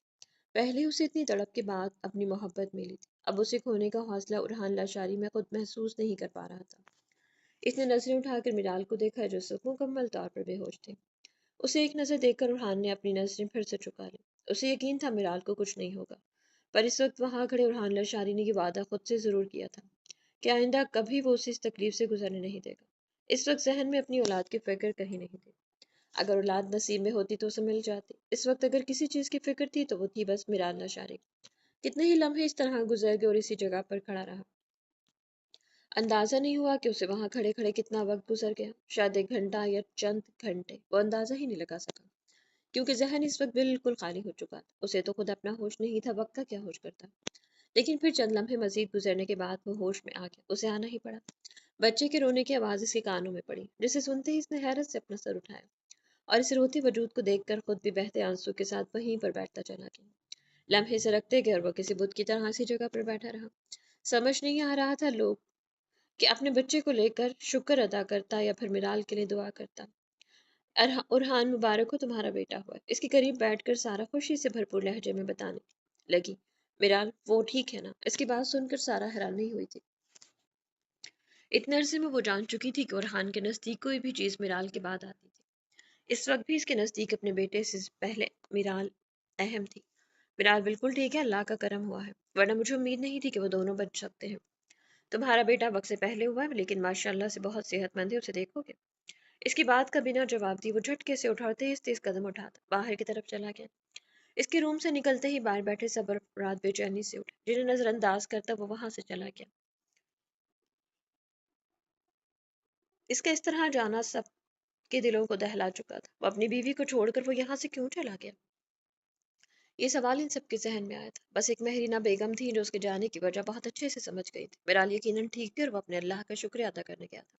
पहले उसे इतनी तड़प के बाद अपनी मोहब्बत मिली थी, अब उसे खोने का हौसला उरहान लाचारी में खुद महसूस नहीं कर पा रहा था। इसने नजरें उठाकर मिराल को देखा जो उस वक्त मुकम्मल तौर पर बेहोश थे। उसे एक नजर देखकर उरहान ने अपनी नजरें फिर से झुका ली। उसे यकीन था मिराल को कुछ नहीं होगा, पर इस वक्त वहां खड़े उरहान लाचारी ने ये वादा खुद से जरूर किया था कि आइंदा कभी वो उसे इस तकलीफ से गुजरने नहीं देगा। इस वक्त जहन में अपनी औलाद की फिक्र कहीं नहीं थी। अगर औलाद नसीब में होती तो उसे मिल जाती। इस वक्त अगर किसी चीज की फिक्र थी तो वो थी बस मिराल लाचारी। कितने ही लम्हे इस तरह गुजर गए और इसी जगह पर खड़ा रहा। अंदाजा नहीं हुआ कि उसे वहां खड़े खड़े कितना वक्त गुजर गया, शायद एक घंटा या चंद घंटे। वो अंदाजा ही नहीं लगा सका, क्योंकि जहन इस वक्त बिल्कुल खाली हो चुका था। उसे तो खुद अपना होश नहीं था, वक्त का क्या होश करता। लेकिन फिर चंद लम्हे मजीद गुजरने के बाद वो होश में आ गया। उसे आना ही पड़ा। बच्चे के रोने की आवाज इसके कानों में पड़ी, जिसे सुनते ही इसने हैरत से अपना सर उठाया और इस रोते वजूद को देखकर खुद भी बहते आंसू के साथ वहीं पर बैठता चला गया। लम्हे सरकते गए और वो किसी बुत की तरह इसी जगह पर बैठा रहा। समझ नहीं आ रहा था लोग कि अपने बच्चे को लेकर शुक्र अदा करता या फिर मिराल के लिए दुआ करता। उरहान, मुबारक हो, तुम्हारा बेटा हुआ है। इसके करीब बैठकर सारा खुशी से भरपूर लहजे में बताने लगी। मिराल, वो ठीक है ना? इसकी बात सुनकर सारा हैरान नहीं हुई थी। इतने अरसे में वो जान चुकी थी कि उरहान के नज़दीक कोई भी चीज़ मिराल के बाद आती थी। इस वक्त भी इसके नज़दीक अपने बेटे से पहले मिराल अहम थी। मिराल बिल्कुल ठीक है, अल्लाह का करम हुआ है, वरना मुझे उम्मीद नहीं थी कि वो दोनों बच सकते हैं। तुम्हारा बेटा वक्त से पहले हुआ है, लेकिन माशाल्लाह से बहुत सेहतमंद है, उसे देखोगे? इसकी बात का बिना जवाब दी वो झटके से उठा और तेज तेज कदम उठाता बाहर की तरफ चला गया। इसके रूम से निकलते ही बाहर बैठे सब रात बेचैनी से उठे, जिन्हें नजरअंदाज करता वो वहां से चला गया। इसका इस तरह जाना सबके दिलों को दहला चुका था। वो अपनी बीवी को छोड़कर वो यहाँ से क्यों चला गया? ये सवाल इन सबके जहन में आया था। बस एक महरीना बेगम थी जो उसके जाने की वजह बहुत अच्छे से समझ गई थी। मिराल यकीनन ठीक थी और वो अपने अल्लाह का शुक्रिया अदा करने गया था।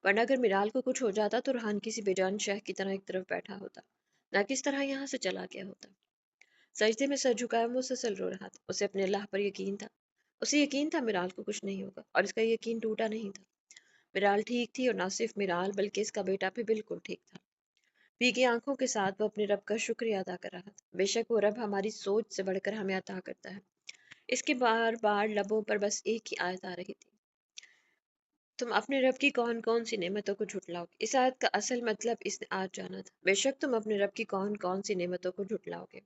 वरना अगर मिराल को कुछ हो जाता तो रुहान किसी बेजान शह की तरह एक तरफ बैठा होता, ना किस तरह यहाँ से चला गया होता। सजदे में सर झुकाए मुसलसल रो रहा था। उसे अपने अल्लाह पर यकीन था। उसे यकीन था मिराल को कुछ नहीं होगा, और इसका यकीन टूटा नहीं था। मिराल ठीक थी, और ना सिर्फ मिराल बल्कि इसका बेटा भी बिल्कुल ठीक था। भीगी आंखों के साथ वो अपने रब का शुक्रिया अदा कर रहा था। बेशक वो रब हमारी सोच से बढ़कर हमें अता करता है। इसके बार बार लबों पर बस एक ही आयत आ रही थी, तुम अपने रब की कौन कौन सी नेमतों को झुटलाओगे। इस आयत का असल मतलब इसने आज जाना था। बेशक तुम अपने रब की कौन कौन सी नेमतों को झुटलाओगे।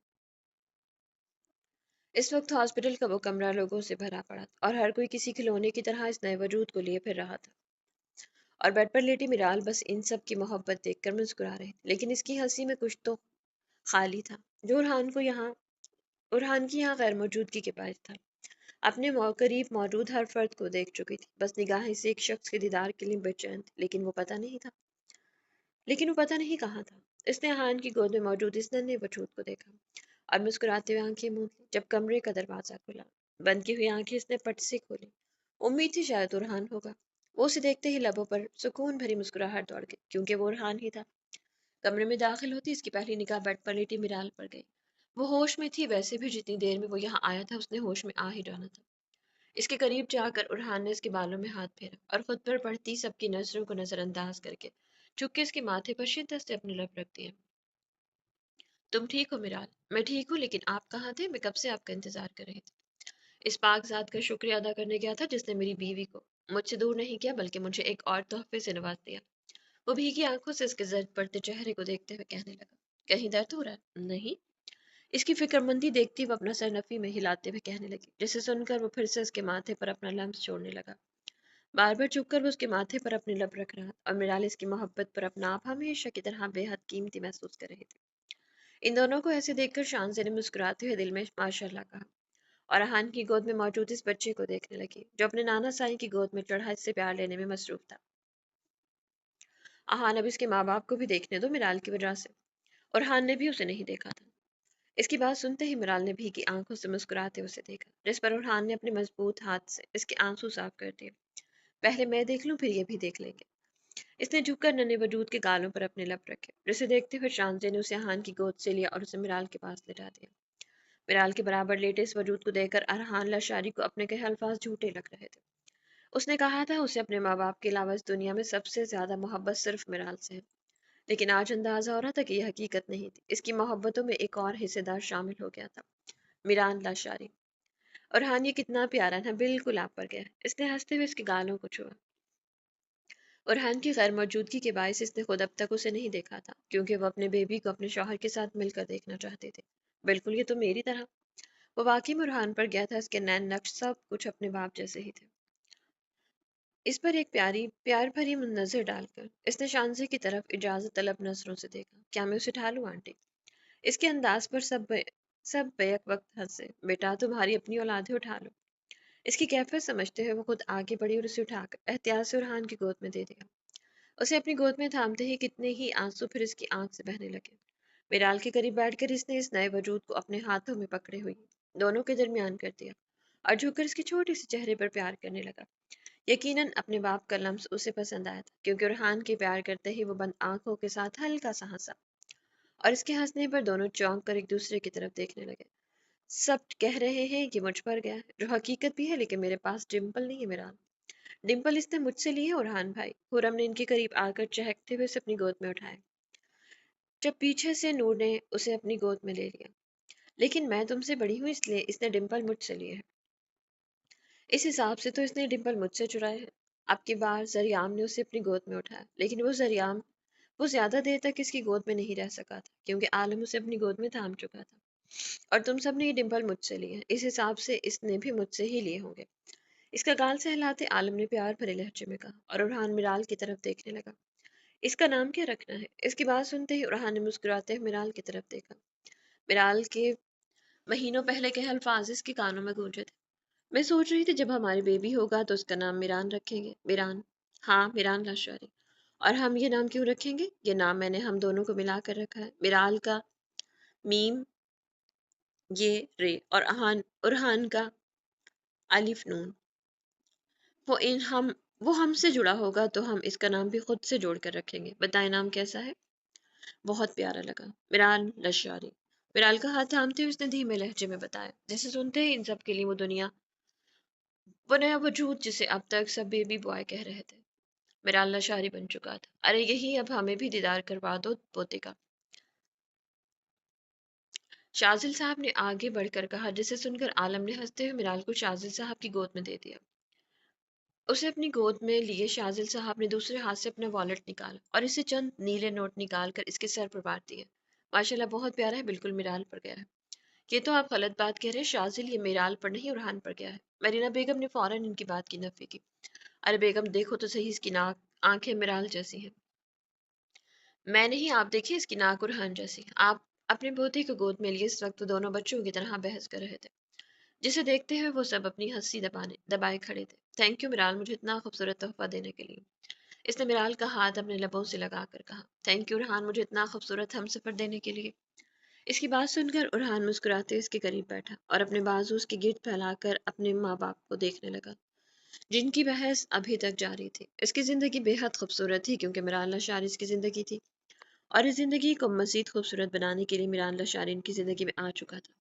इस वक्त हॉस्पिटल का वो कमरा लोगों से भरा पड़ा था, और हर कोई किसी खिलौने की तरह इस नए वजूद को लिए फिर रहा था। और बेड पर लेटी मिराल बस इन सब की मोहब्बत देखकर मुस्कुरा रही थी, लेकिन इसकी हंसी में कुछ तो खाली था, जो उरहान की यहाँ गैर मौजूदगी के बायस था। अपने करीब मौजूद हर फर्द को देख चुकी थी, बस निगाहें से एक शख्स के दीदार के लिए बेचैन थी, लेकिन वो पता नहीं था लेकिन वो पता नहीं कहाँ था। इसने अहान की गोद में मौजूद इस नन्हे वजूद को देखा और मुस्कुराते हुए आंखें मूंद ली। जब कमरे का दरवाजा खुला, बंद की हुई आंखें इसने पट से खोली। उम्मीद थी शायद उरहान होगा। वो उसे देखते ही लबों पर सुकून भरी मुस्कुराहट दौड़ गई, क्योंकि वो उरहान ही था। कमरे में दाखिल होती इसकी पहली निगाह बेड पर लेटी मिराल पर गई। वो होश में थी, वैसे भी जितनी देर में वो यहाँ आया था उसने होश में आ ही डाला था। इसके करीब जाकर उरहान ने इसके बालों में हाथ फेरा और खुद पर पड़ती सबकी नजरों को नजरअंदाज करके चुपके इसके माथे पर शिद्दत से अपने लब रख दिए। तुम ठीक हो मिराल? मैं ठीक हूँ, लेकिन आप कहाँ थे? मैं कब से आपका इंतजार कर रही थी। इस पाक ज़ात का शुक्रिया अदा करने गया था जिसने मेरी बीवी को मुझसे दूर नहीं किया, बल्कि मुझे एक और तोहफे से नवाज दिया। वो भीगी आंखों से इसके जर्द पड़ते चेहरे को देखते हुए कहने लगा, कहीं दर्द हो रहा है? नहीं। इसकी फिक्रमंदी देखती वो अपना सर नफी में हिलाते हुए कहने लगी, जिसे सुनकर वो फिर से उसके माथे पर अपना लम्स छोड़ने लगा। बार बार चुप कर वो उसके माथे पर अपने लब रख रहा और मिराल इसकी मोहब्बत पर अपना आप हमेशा की तरह बेहद कीमती महसूस कर रही थी। इन दोनों को ऐसे देखकर शांति ने मुस्कुराते हुए दिल में माशाल्लाह कहा और अहान की गोद में मौजूद इस बच्चे को देखने लगी, जो अपने नाना साईं की गोद में चढ़ा इससे प्यार लेने में मसरूफ था। अहान, अब इसके माँ बाप को भी देखने दो मिराल की वजह से। और हान ने भी उसे नहीं देखा था। इसकी बात सुनते ही मिराल ने भीगी आंखों से मुस्कुराते उसे देखा, जिस पर उरहान ने अपने मजबूत हाथ से इसके आंसू साफ कर दिए। पहले मैं देख लूं, फिर ये भी देख लेंगे। इसने झुककर नन्हे वजूद के गालों पर अपने लब रखे, जिसे देखते हुए शांति ने उसे अहान की गोद से लिया और उसे मिराल के पास लिटा दिया। मिराल के बराबर लेटे इस वजूद को देखकर अरहान लाशारी को अपने कहे अल्फाज झूठे लग रहे थे। उसने कहा था उसे अपने माँ बाप के अलावा इस दुनिया में सबसे ज्यादा मोहब्बत सिर्फ मिराल से है, लेकिन आज अंदाजा हो रहा था कि यह हकीकत नहीं थी। इसकी मोहब्बतों में एक और हिस्सेदार शामिल हो गया था, मीरान लाशारी। और हाँ, ये कितना प्यारा था, बिल्कुल आप पर गया। इसने हंसते हुए इसके गालों को छुआ। और हान की गैर मौजूदगी के बायस इसने खुद अब तक उसे नहीं देखा था, क्योंकि वो अपने बेबी को अपने शौहर के साथ मिलकर देखना चाहते थे। बिल्कुल, ये तो मेरी तरह। वो वाकई में रुहान पर गया था। इसके नैन नक्श सब कुछ अपने बाप जैसे ही थे। इस पर एक प्यार भरी नजर डालकर इसने शांति की तरफ इजाजत तलब नजरों से देखा। क्या मैं उसे उठा लूं आंटी? इसके अंदाज पर सब बेक वक्त हंसे। बेटा, तुम्हारी अपनी औलाद है, उठा लो। इसकी कैफियत समझते हुए वो खुद आगे बढ़ी और उसे उठाकर एहतियात से उरहान की गोद में दे दिया। उसे अपनी गोद में थामते ही कितने ही आंसू फिर इसकी आंख से बहने लगे। मिराल के करीब बैठकर इसने इस नए वजूद को अपने हाथों में पकड़े हुई दोनों के दरमियान कर दिया और झुककर इसके छोटे से चेहरे पर प्यार करने लगा। यकीनन अपने बाप का लम्स उसे पसंद आया था, क्योंकि उरहान के प्यार करते ही वो बंद आंखों के साथ हल्का सा हंसा और इसके हंसने पर दोनों चौंक कर एक दूसरे की तरफ देखने लगे। सब कह रहे हैं कि मुझ पर गया है, जो हकीकत भी है, लेकिन मेरे पास डिम्पल नहीं है मिराल। डिम्पल इसने मुझसे ली है उरहान भाई। खुरम ने इनके करीब आकर चहकते हुए उसे अपनी गोद में उठाया, जब पीछे से नूर ने उसे अपनी गोद में ले लिया। लेकिन मैं तुमसे बड़ी हूँ, इसलिए इसने डिम्पल मुझसे लिए है। इस हिसाब से तो इसने डिम्पल मुझसे चुराया है। अब की बार जरियाम ने उसे अपनी गोद में उठाया, लेकिन वो ज्यादा देर तक इसकी गोद में नहीं रह सका था, क्योंकि आलम उसे अपनी गोद में थाम चुका था। और तुम सब ने ये डिम्पल मुझसे लिए है, इस हिसाब से इसने भी मुझसे ही लिए होंगे। इसका गाल सहलाते आलम ने प्यार भरे लहजे में कहा और उरहान मिराल की तरफ देखने लगा। इसका नाम क्या रखना है? इसकी बात सुनते ही उरहान ने मुस्कुराते हुए मिराल की तरफ देखा। मिराल के महीनों पहले के अल्फाज इसके कानों में गूंजे थे। मैं सोच रही थी जब हमारी बेबी होगा तो उसका नाम मिरान रखेंगे। मिरान? हाँ, मिरान लाशारी। और हम ये नाम क्यों रखेंगे? ये नाम मैंने हम दोनों को मिला कर रखा है। मिराल का मीम ये रे और अहान उरहान का अलिफ नून। वो इन हम वो हमसे जुड़ा होगा तो हम इसका नाम भी खुद से जोड़ कर रखेंगे। बताएं नाम कैसा है? बहुत प्यारा लगा। मिराल लशारी। मिराल का हाथ थामते हुए उसने धीमे लहजे में बताया, जैसे सुनते ही इन सब के लिए वो नया वजूद जिसे अब तक सब बेबी बॉय कह रहे थे, मिराल लशारी बन चुका था। अरे यही, अब हमें भी दीदार करवा दो पोते का। शाजिल साहब ने आगे बढ़कर कहा, जिसे सुनकर आलम ने हंसते हुए मिराल को शाजिल साहब की गोद में दे दिया। उसे अपनी गोद में लिए शाजिल साहब ने दूसरे हाथ से अपना वॉलेट निकाला और इसे चंद नीले नोट निकाल कर इसके सर पर बांट दिए। माशाल्लाह, बहुत प्यारा है, बिल्कुल मिराल पर गया है। ये तो आप गलत बात कह रहे हैं शाजिल, ये मिराल पर नहीं उरहान पर गया है। मरीना बेगम ने फौरन इनकी बात की नफी की। अरे बेगम, देखो तो सही, इसकी नाक आंखें मिराल जैसी हैं। मैं नहीं, आप देखिए, इसकी नाक उरहान जैसी। आप अपने पोते को गोद में लिए इस वक्त वो दोनों बच्चों की तरह बहस कर रहे थे, जिसे देखते हुए वो सब अपनी हंसी दबाए खड़े थे। थैंक यू मिराल, मुझे इतना खूबसूरत तोहफा देने के लिए। اس نے میرال کا ہاتھ اپنے لبوں سے لگا کر کہا، تھینک یو ارحان، مجھے اتنا خوبصورت ہم سفر دینے کے لیے۔ اس کی بات سن کر ارحان مسکراتے اس کے قریب بیٹھا اور اپنے بازو اس کے گرد پھیلا کر اپنے ماں باپ کو دیکھنے لگا، جن کی بحث ابھی تک جاری تھی۔ اس کی زندگی بے حد خوبصورت تھی کیونکہ میرال لاشاری اس کی زندگی تھی، اور اس زندگی کو مزید خوبصورت بنانے کے لیے میرال لاشاری ان کی زندگی میں آ چکا تھا۔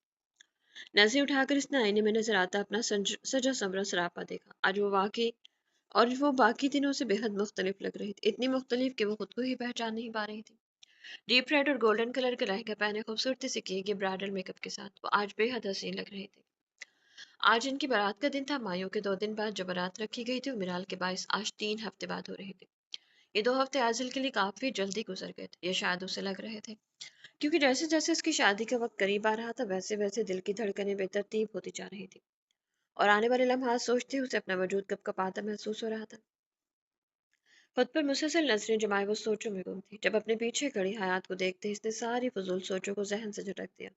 نظریں اٹھا کر اس نے آئینے میں نظر آتا اپنا سجا سنورا سراپا دیکھا۔ آج وہ واقعی اور وہ باقی دنوں سے بے حد مختلف لگ رہی تھی، اتنی مختلف کہ وہ خود کو ہی پہچان نہیں پا رہی تھی۔ ڈیپ ریڈ اور گولڈن کلر کا لہنگا پہنے خوبصورتی سے کیے گئے برائڈل میک اپ کے ساتھ وہ آج بے حد حسین لگ رہی تھی۔ آج ان کی بارات کا دن تھا، مایوں کے 2 دن بعد جو بارات رکھی گئی تھی وہ میرال کے باعث آج 3 ہفتے بعد ہو رہی تھی۔ یہ 2 ہفتے عازل کے لیے کافی جلدی گزر گئے تھے، یہ شاید اسے لگ رہے تھے، کیونکہ جیسے جیسے اس کی شادی کا وقت قریب آ رہا تھا ویسے ویسے دل کی دھڑکنیں بے ترتیب ہوتی جا رہی تھی، اور آنے والے لمحات سوچتے اسے اپنا وجود کب کپاتا محسوس ہو رہا تھا۔ خود پر مسلسل نظریں جمائے وہ سوچوں میں گم تھی، جب اپنے پیچھے کھڑی حیات کو دیکھتے اس نے ساری فضول سوچوں کو ذہن سے جھٹک دیا۔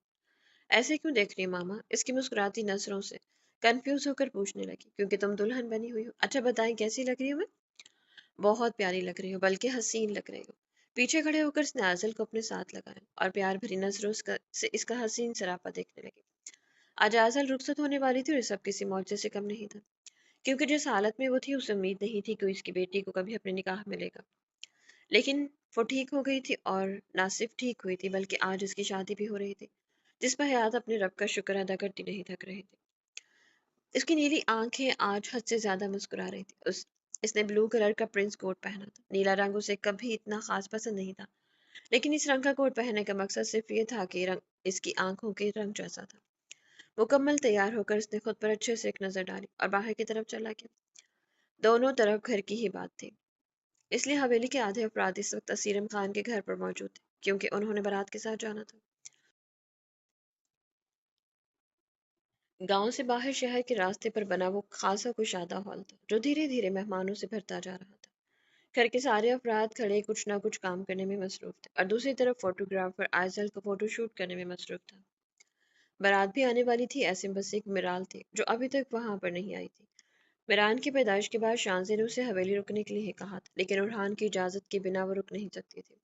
ایسے کیوں دیکھ رہی ہیں ماما؟ اس کی مسکراتی نظروں سے کنفیوز ہو کر پوچھنے لگی، کیونکہ تم دلہن بنی ہوئی ہو۔ اچھا بتائیں کیسی لگ رہی ہوں میں؟ بہت پیاری لگ رہی ہو، بلکہ حسین لگ رہی ہو۔ پیچھے کھڑے ہو کر اس نے عازل کو اپنے ساتھ لگایا اور پیار بھری نظروں سے اس کا حسین سراپا دیکھنے لگی۔ آج عازل رخصت ہونے والی تھی اور یہ سب کسی معجزے سے کم نہیں تھا، کیونکہ جس حالت میں وہ تھی اسے امید نہیں تھی کہ اس کی بیٹی کو کبھی اپنے نکاح ملے گا، لیکن وہ ٹھیک ہو گئی تھی، اور نہ صرف ٹھیک ہوئی تھی بلکہ آج اس کی شادی بھی ہو رہی تھی، جس پر حیات اپنے رب کا شکر ادا کرتی نہیں تھک رہی تھی۔ اس کی نیلی آنکھیں آج حد سے زیادہ مسکرا رہی تھی۔ اس نے بلو کلر کا پرنس کوٹ پہنا تھا۔ نیلا رنگ اسے کبھی اتنا خاص پسند نہیں تھا، لیکن اس رنگ کا کوٹ پہننے کا مقصد صرف یہ تھا کہ یہ رنگ اس کی آنکھوں کے رنگ جیسا تھا۔ مکمل تیار ہو کر اس نے خود پر اچھے سے ایک نظر ڈالی اور باہر کی طرف چلا گیا۔ دونوں طرف گھر کی ہی بات تھی، اس لیے حویلی کے آدھے افراد اس وقت اسیرم خان کے گھر پر موجود تھے، کیونکہ انہوں نے بارات کے ساتھ جانا تھا۔ گاؤں سے باہر شہر کے راستے پر بنا وہ خاصا کشادہ ہال تھا، جو دھیرے دھیرے مہمانوں سے بھرتا جا رہا تھا۔ گھر کے سارے افراد کھڑے کچھ نہ کچھ کام کرنے میں مصروف تھے، اور دوسری طرف فوٹوگرافر آئزل کو فوٹو شوٹ کرنے میں مصروف تھا۔ بارات بھی آنے والی تھی، ایسے بس ایک مرال تھی جو ابھی تک وہاں پر نہیں آئی تھی۔ میران کی پیدائش کے بعد شانزے نے اسے حویلی رکنے کے لیے کہا تھا، لیکن ارحان کی اجازت کے بنا وہ رک نہیں سکتی تھی،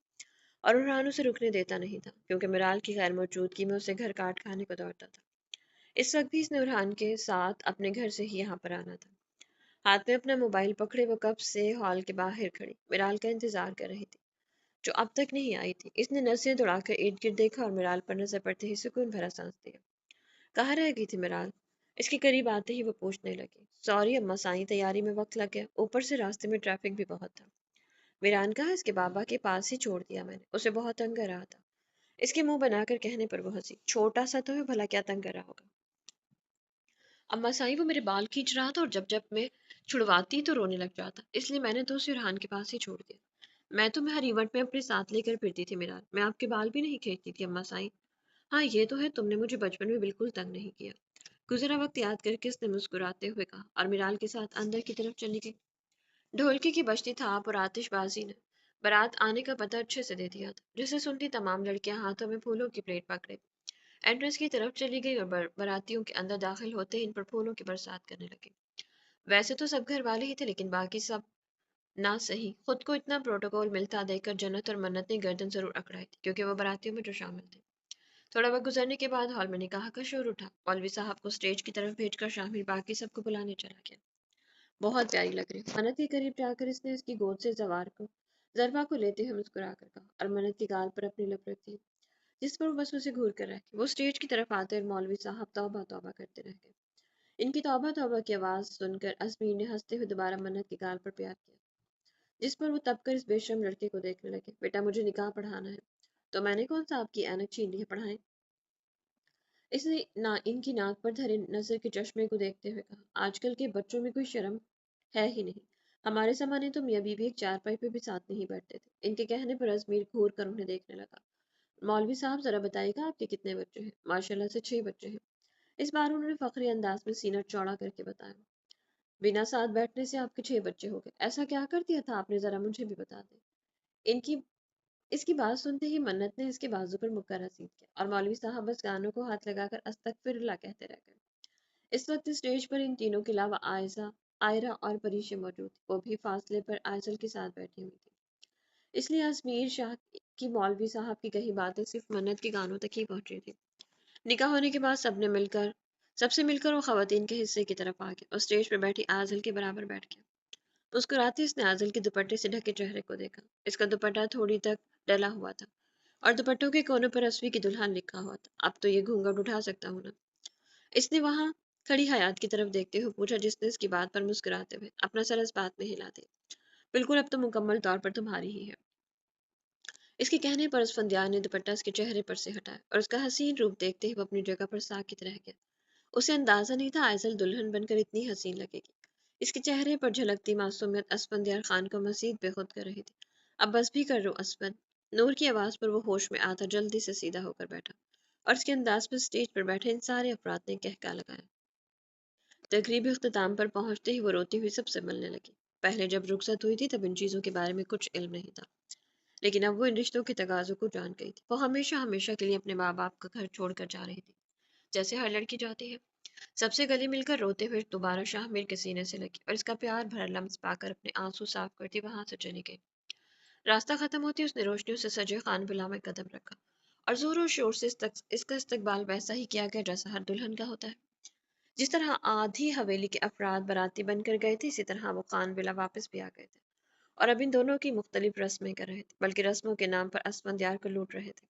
اور ارحان اسے رکنے دیتا نہیں تھا، کیونکہ میرال کی غیر موجودگی میں اسے گھر کاٹ کھانے کو دوڑتا تھا۔ اس وقت بھی اس نے ارحان کے ساتھ اپنے گھر سے ہی یہاں پر آنا تھا۔ ہاتھ میں اپنا موبائل پکڑے وہ کب سے ہال کے باہر کھڑی میرال کا انتظار کر رہی تھی، جو اب تک نہیں آئی تھی۔ اس نے نظریں دوڑا کر ارد گرد دیکھا اور میرال پر نظر پڑتے ہی سکون بھرا سانس دیا۔ کہاں رہ گئی تھی میرال؟ اس کے قریب آتے ہی وہ پوچھنے لگی۔ سوری اماں سائیں، تیاری میں وقت لگ گیا، اوپر سے راستے میں ٹریفک بھی بہت تھا۔ میران کہا، اس کے بابا کے پاس ہی چھوڑ دیا میں نے، اسے بہت تنگ کر رہا تھا۔ اس کے منہ بنا کر کہنے پر وہ ہنسی، چھوٹا سا تو ہے، بھلا کیا تنگ کر رہا ہوگا؟ اما سائیں وہ میرے بال کھینچ رہا تھا، اور جب جب میں چھڑواتی تو رونے لگ جاتا، اس لیے میں نے تو اسے ارحان کے پاس ہی چھوڑ دیا۔ میں تو ہر ایونٹ میں اپنے ساتھ لے کر پھرتی تھی میرال، میں آپ کے بال بھی نہیں کھینچتی تھی اما سائیں۔ ہاں یہ تو ہے، تم نے مجھے بچپن میں بالکل تنگ نہیں کیا۔ گزرا وقت یاد کر کے اس نے مسکراتے ہوئے کہا، اور میرال کے ساتھ اندر کی طرف چلی گئی۔ ڈھولکی کی بجتی تھاپ اور آتش بازی نے بارات آنے کا پتہ اچھے سے دے دیا تھا، جسے سنتی تمام لڑکیاں ہاتھوں میں پھولوں کی پلیٹ پکڑے انٹرنس کی طرف چلی گئی، اور باراتیوں کے اندر داخل ہوتے ہی ان پر پھولوں کی برسات کرنے لگے۔ ویسے تو سب گھر والے ہی تھے، لیکن باقی سب نہ صحیح خود کو اتنا پروٹوکول ملتا دیکھ کر جنت اور منت نے گردن ضرور اکڑائی تھی، کیونکہ وہ باراتیوں میں جو شامل تھے۔ تھوڑا وقت گزرنے کے بعد ہال میں نکاح کا شور اٹھا، مولوی صاحب کو اسٹیج کی طرف بھیج کر شامل باقی سب کو بلانے چلا گیا۔ بہت پیاری لگ رہی ہے۔ منت کے قریب جا کر اس نے اس کی گود سے زوار کو ضربہ کو لیتے ہوئے مسکرا کر کہا، اور منت کی گال پر اپنی لب رکھ دی، جس پر وہ بس اسے گھور کر رہ گئی۔ وہ اسٹیج کی طرف آتے اور مولوی صاحب توبہ توبہ کرتے رہ گئے۔ ان کی توبہ توبہ کی آواز سن کر ازمیر نے ہنستے ہوئے دوبارہ منت کی گال پر پیار کیا، جس پر وہ تب کر اس بے شرم لڑکے کو دیکھنے لگے۔ بیٹا مجھے نکاح پڑھانا ہے۔ تو میں نے کون سا آپ کی اینک چھین لی ہے، پڑھائیں؟ اس نے ان کی ناک پر دھرے نظر کے چشمے کو دیکھتے ہوئے کہا، آج کل کے بچوں میں کوئی شرم ہے ہی نہیں۔ ہمارے زمانے تو میاں بیوی ایک چارپائی پہ بھی ساتھ نہیں بیٹھتے تھے۔ ان کے کہنے پر ازمیر گھور کر انہیں دیکھنے لگا۔ مولوی صاحب ذرا بتائیے گا آپ کے کتنے بچے ہیں؟ ماشاءاللہ سے 6 بچے ہیں۔ اس بار انہوں نے فخری انداز میں سینہ چوڑا کر کے بتایا۔ بنا ساتھ بیٹھنے سے آپ کے 6 بچے ہو گئے، ایسا کیا کر دیا تھا آپ نے، ذرا مجھے بھی بتا دیں۔ ان کی اس کی بات سنتے ہی منت نے اس کے بازو پر مکہ رسید کیا، اور مولوی صاحب بس کانوں کو ہاتھ لگا کر استغفر اللہ کہتے رہ گئے۔ اس وقت اسٹیج پر ان تینوں کے علاوہ آئرہ اور پریشے موجود تھی، وہ بھی فاصلے پر آئزل کے ساتھ بیٹھی ہوئی تھی۔ اس لیے ازمیر شاہ کی مولوی صاحب کی کہی باتیں صرف منت کے گانوں تک ہی پہنچی تھی۔ نکاح ہونے کے بعد سب سے مل کر وہ خواتین کے حصے کی طرف آ گیا اور اسٹیج پر بیٹھی آزل کے برابر بیٹھ گیا۔ مسکراتی اس نے آزل کے دوپٹے سے ڈھکے چہرے کو دیکھا۔ اس کا دوپٹہ تھوڑی تک ڈلا ہوا تھا اور دوپٹوں کے کونوں پر اسوی کی دلہن لکھا ہوا تھا۔ اب تو یہ گھونگھٹ اٹھا سکتا ہوں نا؟ اس نے وہاں کھڑی حیات کی طرف دیکھتے ہوئے پوچھا، جس نے اس کی بات پر مسکراتے ہوئے اپنا سر اس بات میں ہلا دیا۔ بالکل، اب تو مکمل طور پر تمہاری ہی ہے۔ اس کے کہنے پر اسفندیار نے دوپٹہ اس کے چہرے پر سے ہٹایا اور اس کا حسین روپ دیکھتے ہی وہ اپنی جگہ پر ساکت رہ گیا۔ اسے اندازہ نہیں تھا آئزل دلہن بن کر اتنی حسین لگے گی۔ اس کے چہرے پر جھلکتی معصومیت اسفندیار خان کو مزید بے خود کر رہی تھی۔ اب بس بھی کر رو اسفند، نور کی آواز پر وہ ہوش میں آتا جلدی سے سیدھا ہو کر بیٹھا اور اس کے انداز پر اسٹیج پر بیٹھے ان سارے افراد نے کہکا لگایا۔ تقریبی اختتام پر پہنچتے ہی وہ روتی ہوئی سب سے ملنے لگی۔ پہلے جب رخصت ہوئی تھی تب ان چیزوں کے بارے میں کچھ علم نہیں تھا، لیکن اب وہ ان رشتوں کے تقاضوں کو جان گئی تھی۔ وہ ہمیشہ ہمیشہ کے لیے اپنے ماں باپ کا گھر چھوڑ کر جا رہی تھی، جیسے ہر لڑکی جاتی ہے۔ سب سے گلے مل کر روتے ہوئے دوبارہ شاہ میر کے سینے سے لگی اور اس کا پیار بھرا لمس پا کر اپنے آنسو صاف کرتی وہاں سے چلی گئی۔ راستہ ختم ہوتی اس نے روشنیوں سے سجے خان بلا میں قدم رکھا اور زور و شور سے اس کا استقبال ویسا ہی کیا گیا جیسا ہر دلہن کا ہوتا ہے۔ جس طرح آدھی حویلی کے افراد باراتی بن کر گئے تھے، اسی طرح وہ خان بلا واپس بھی آ گئے تھے اور اب ان دونوں کی مختلف رسمیں کر رہے تھے، بلکہ رسموں کے نام پر اسفندیار کو لوٹ رہے تھے۔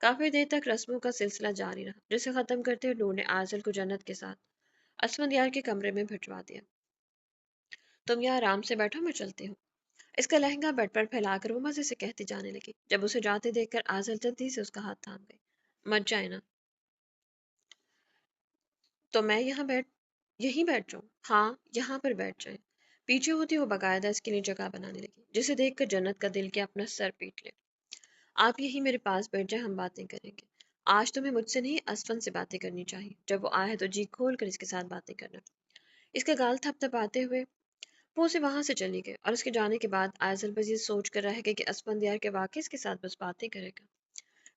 کافی دیر تک رسموں کا سلسلہ جاری رہا، جسے ختم کرتے ہوئے نور نے آزل کو جنت کے ساتھ اسفندیار کے کمرے میں بھجوا دیا۔ تم یہاں آرام سے بیٹھو، میں چلتی ہوں۔ اس کا لہنگا بیڈ پر پھیلا کر وہ مزے سے کہتی جانے لگی۔ جب اسے جاتے دیکھ کر آزل جلدی سے اس کا ہاتھ تھام گئی۔ مت جائے نا، تو میں یہیں بیٹھ جاؤں؟ ہاں، یہاں پر بیٹھ جائیں۔ پیچھے ہوتی وہ باقاعدہ اس کے لیے جگہ بنانے لگی، جسے دیکھ کر جنت کا دل کیا اپنا سر پیٹ لے۔ آپ یہیں میرے پاس بیٹھ جائیں، ہم باتیں کریں گے۔ آج تمہیں مجھ سے نہیں، اسفن سے باتیں کرنی چاہیے۔ جب وہ آئے تو جی کھول کر اس کے ساتھ باتیں کرنا۔ اس کا گال تھپ تھپاتے ہوئے وہ اسے وہاں سے چلی گئی اور اس کے جانے کے بعد آئزل بس یہ سوچ کر رہ گئی کہ اسفندیار کے واقعی اس کے ساتھ بس باتیں کرے گا۔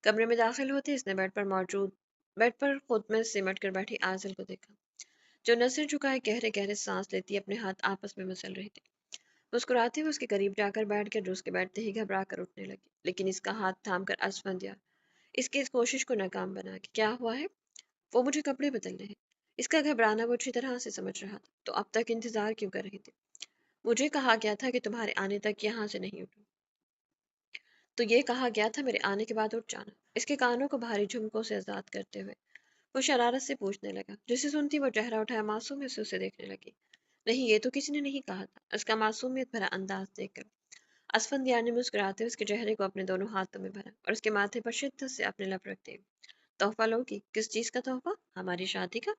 کمرے میں داخل ہوتے اس نے بیڈ پر خود میں سمٹ کر بیٹھی آئزل کو دیکھا، جو نظر جھکائے گہرے گہرے سانس لیتی اپنے ہاتھ آپس میں مسل رہی تھی۔ مسکراتے ہوئے اس کے قریب جا کر بیٹھ گیا، جو اس کے بیٹھتے ہی گھبرا کر اٹھنے لگی، لیکن اس کا ہاتھ تھام کر اسفندیار اس کی اس کوشش کو ناکام بنا کے کیا ہوا ہے؟ وہ مجھے کپڑے بدلنے ہیں۔ اس کا گھبرانا وہ اچھی طرح سے سمجھ رہا تھا، تو اب تک انتظار کیوں کر رہی تھی؟ مجھے کہا گیا تھا کہ تمہارے آنے تک یہاں سے نہیں اٹھوں، تو یہ کہا گیا تھا میرے آنے کے بعد اٹھ جانا۔ اس کے کانوں کو بھاری جھمکوں سے آزاد کرتے ہوئے وہ شرارت سے پوچھنے لگا۔ جسے سنتی وہ چہرہ اٹھایا معصومیت سے اسے دیکھنے لگی۔ نہیں، یہ تو کسی نے نہیں کہا تھا۔ اس کا معصومیت بھرا انداز دیکھ کر اسفندیار نے مسکراتے ہوئے اس کے چہرے کو اپنے دونوں ہاتھوں میں بھرا اور اس کے ماتھے پر شدت سے اپنے لب رکھ دیے۔ تحفہ لوگی؟ کس چیز کا تحفہ؟ ہماری شادی کا؟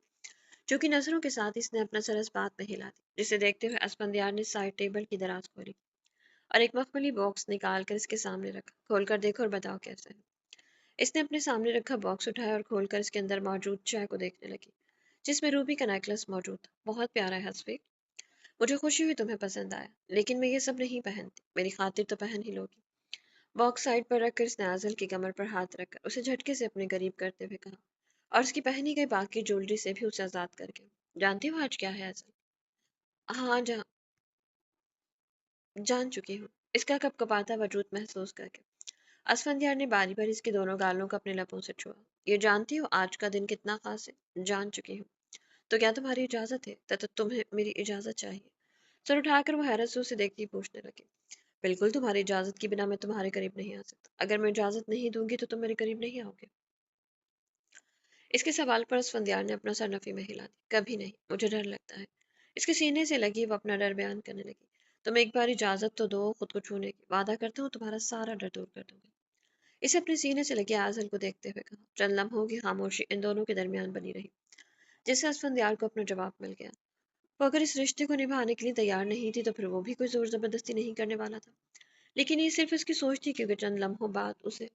چونکہ نظروں کے ساتھ اس نے اپنا سر اس بات میں ہلا دی، جسے دیکھتے ہوئے اسفندیار نے سائڈ ٹیبل کی دراز کھولی اور ایک مخملی باکس نکال کر اس کے سامنے رکھا۔ کھول کر دیکھو اور بتاؤ کیسا ہے۔ اس نے اپنے سامنے رکھا باکس اٹھایا اور کھول کر اس کے اندر موجود چائے کو دیکھنے لگی، جس میں روبی کا نیکلس موجود تھا۔ بہت پیارا ہے حسبی، مجھے خوشی ہوئی تمہیں پسند آیا، لیکن میں یہ سب نہیں پہنتی، میری خاطر تو پہن ہی لوگی۔ باکس سائڈ پر رکھ کر اس نے آزل کی کمر پر ہاتھ رکھ کر اسے جھٹکے سے اپنے قریب کرتے ہوئے کہا، اور اس کی پہنی گئی باقی جولری سے بھی اسے آزاد کر کے۔ جانتی ہو آج کیا ہے آزل؟ ہاں، جان چکی ہوں، اس کا کپ کپاتا وجود محسوس کر کے اسفندیار نے باری باری اس کے دونوں گالوں کو اپنے لبوں سے چھوا۔ یہ جانتی ہو آج کا دن کتنا خاص ہے؟ جان چکی ہوں۔ تو کیا تمہاری اجازت ہے؟ تو تمہیں میری اجازت چاہیے۔ سر اٹھا کر وہ حیرت سے اسے دیکھتی پوچھنے لگی، بالکل، تمہاری اجازت کے بنا میں تمہارے قریب نہیں آ سکتا۔ اگر میں اجازت نہیں دوں گی تو تم میرے قریب نہیں آؤ گے؟ اس کے سوال پر اسفندیار نے اپنا سر نفی میں ہلا دیا۔ کبھی نہیں، مجھے ڈر لگتا ہے۔ اس کے سینے سے لگی وہ اپنا ڈر بیان کرنے لگی۔ تم ایک بار اجازت تو دو خود کو چھونے کی، وعدہ کرتا ہوں تمہارا سارا ڈر دور کر دوں گا۔ اسے اپنے سینے سے لگے آزل کو دیکھتے ہوئے کہا۔ چند لمحوں کی خاموشی ان دونوں کے درمیان بنی رہی، جس سے اسفندیار کو اپنا جواب مل گیا۔ وہ اگر اس رشتے کو نبھانے کے لیے تیار نہیں تھی تو پھر وہ بھی کوئی زور زبردستی نہیں کرنے والا تھا، لیکن یہ صرف اس کی سوچ تھی، کیونکہ چند لمحوں بعد اسے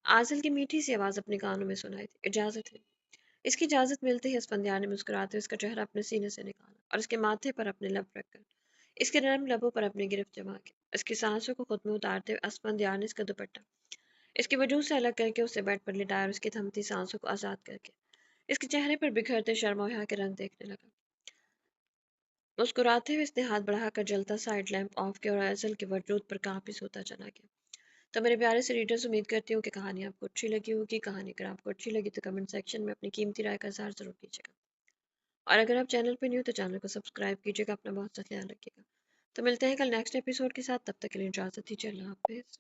آزل کی میٹھی سی آواز اپنے کانوں میں سنائی تھی، اجازت ہے۔ اس کی اجازت ملتے ہی اسفندیار نے مسکراتے اس کا چہرہ اپنے سینے سے نکالا اور اس کے ماتھے پر اپنے لب رکھ کر اس کے نرم لبوں پر اپنی گرفت جما کے اس کی سانسوں کو خود میں اتارتے ہوئے اسفندیار نے اس کا دوپٹہ اس کے وجود سے الگ کر کے اسے بیڈ پر لٹایا اور اس کی تھمتی سانسوں کو آزاد کر کے اس کے چہرے پر بکھرتے شرم و حیا کے رنگ دیکھنے لگا۔ مسکراتے ہوئے اس نے ہاتھ بڑھا کر جلتا سائڈ لیمپ آف کیا اور ایزل کے وجود پر کافی ہوتا چلا گیا۔ تو میرے پیارے سے ریڈرز، امید کرتی ہوں کہ کہانی آپ کو اچھی لگی ہوگی۔ کہانی اگر آپ کو اچھی لگی تو کمنٹ سیکشن میں اپنی قیمتی رائے کا اظہار ضرور کیجیے گا، اور اگر آپ چینل پہ نیو تو چینل کو سبسکرائب کیجیے گا۔ اپنا بہت سا خیال رکھیے گا۔ تو ملتے ہیں کل نیکسٹ ایپیسوڈ کے ساتھ، تب تک کے لیے اجازت دیجیے۔ اللہ حافظ۔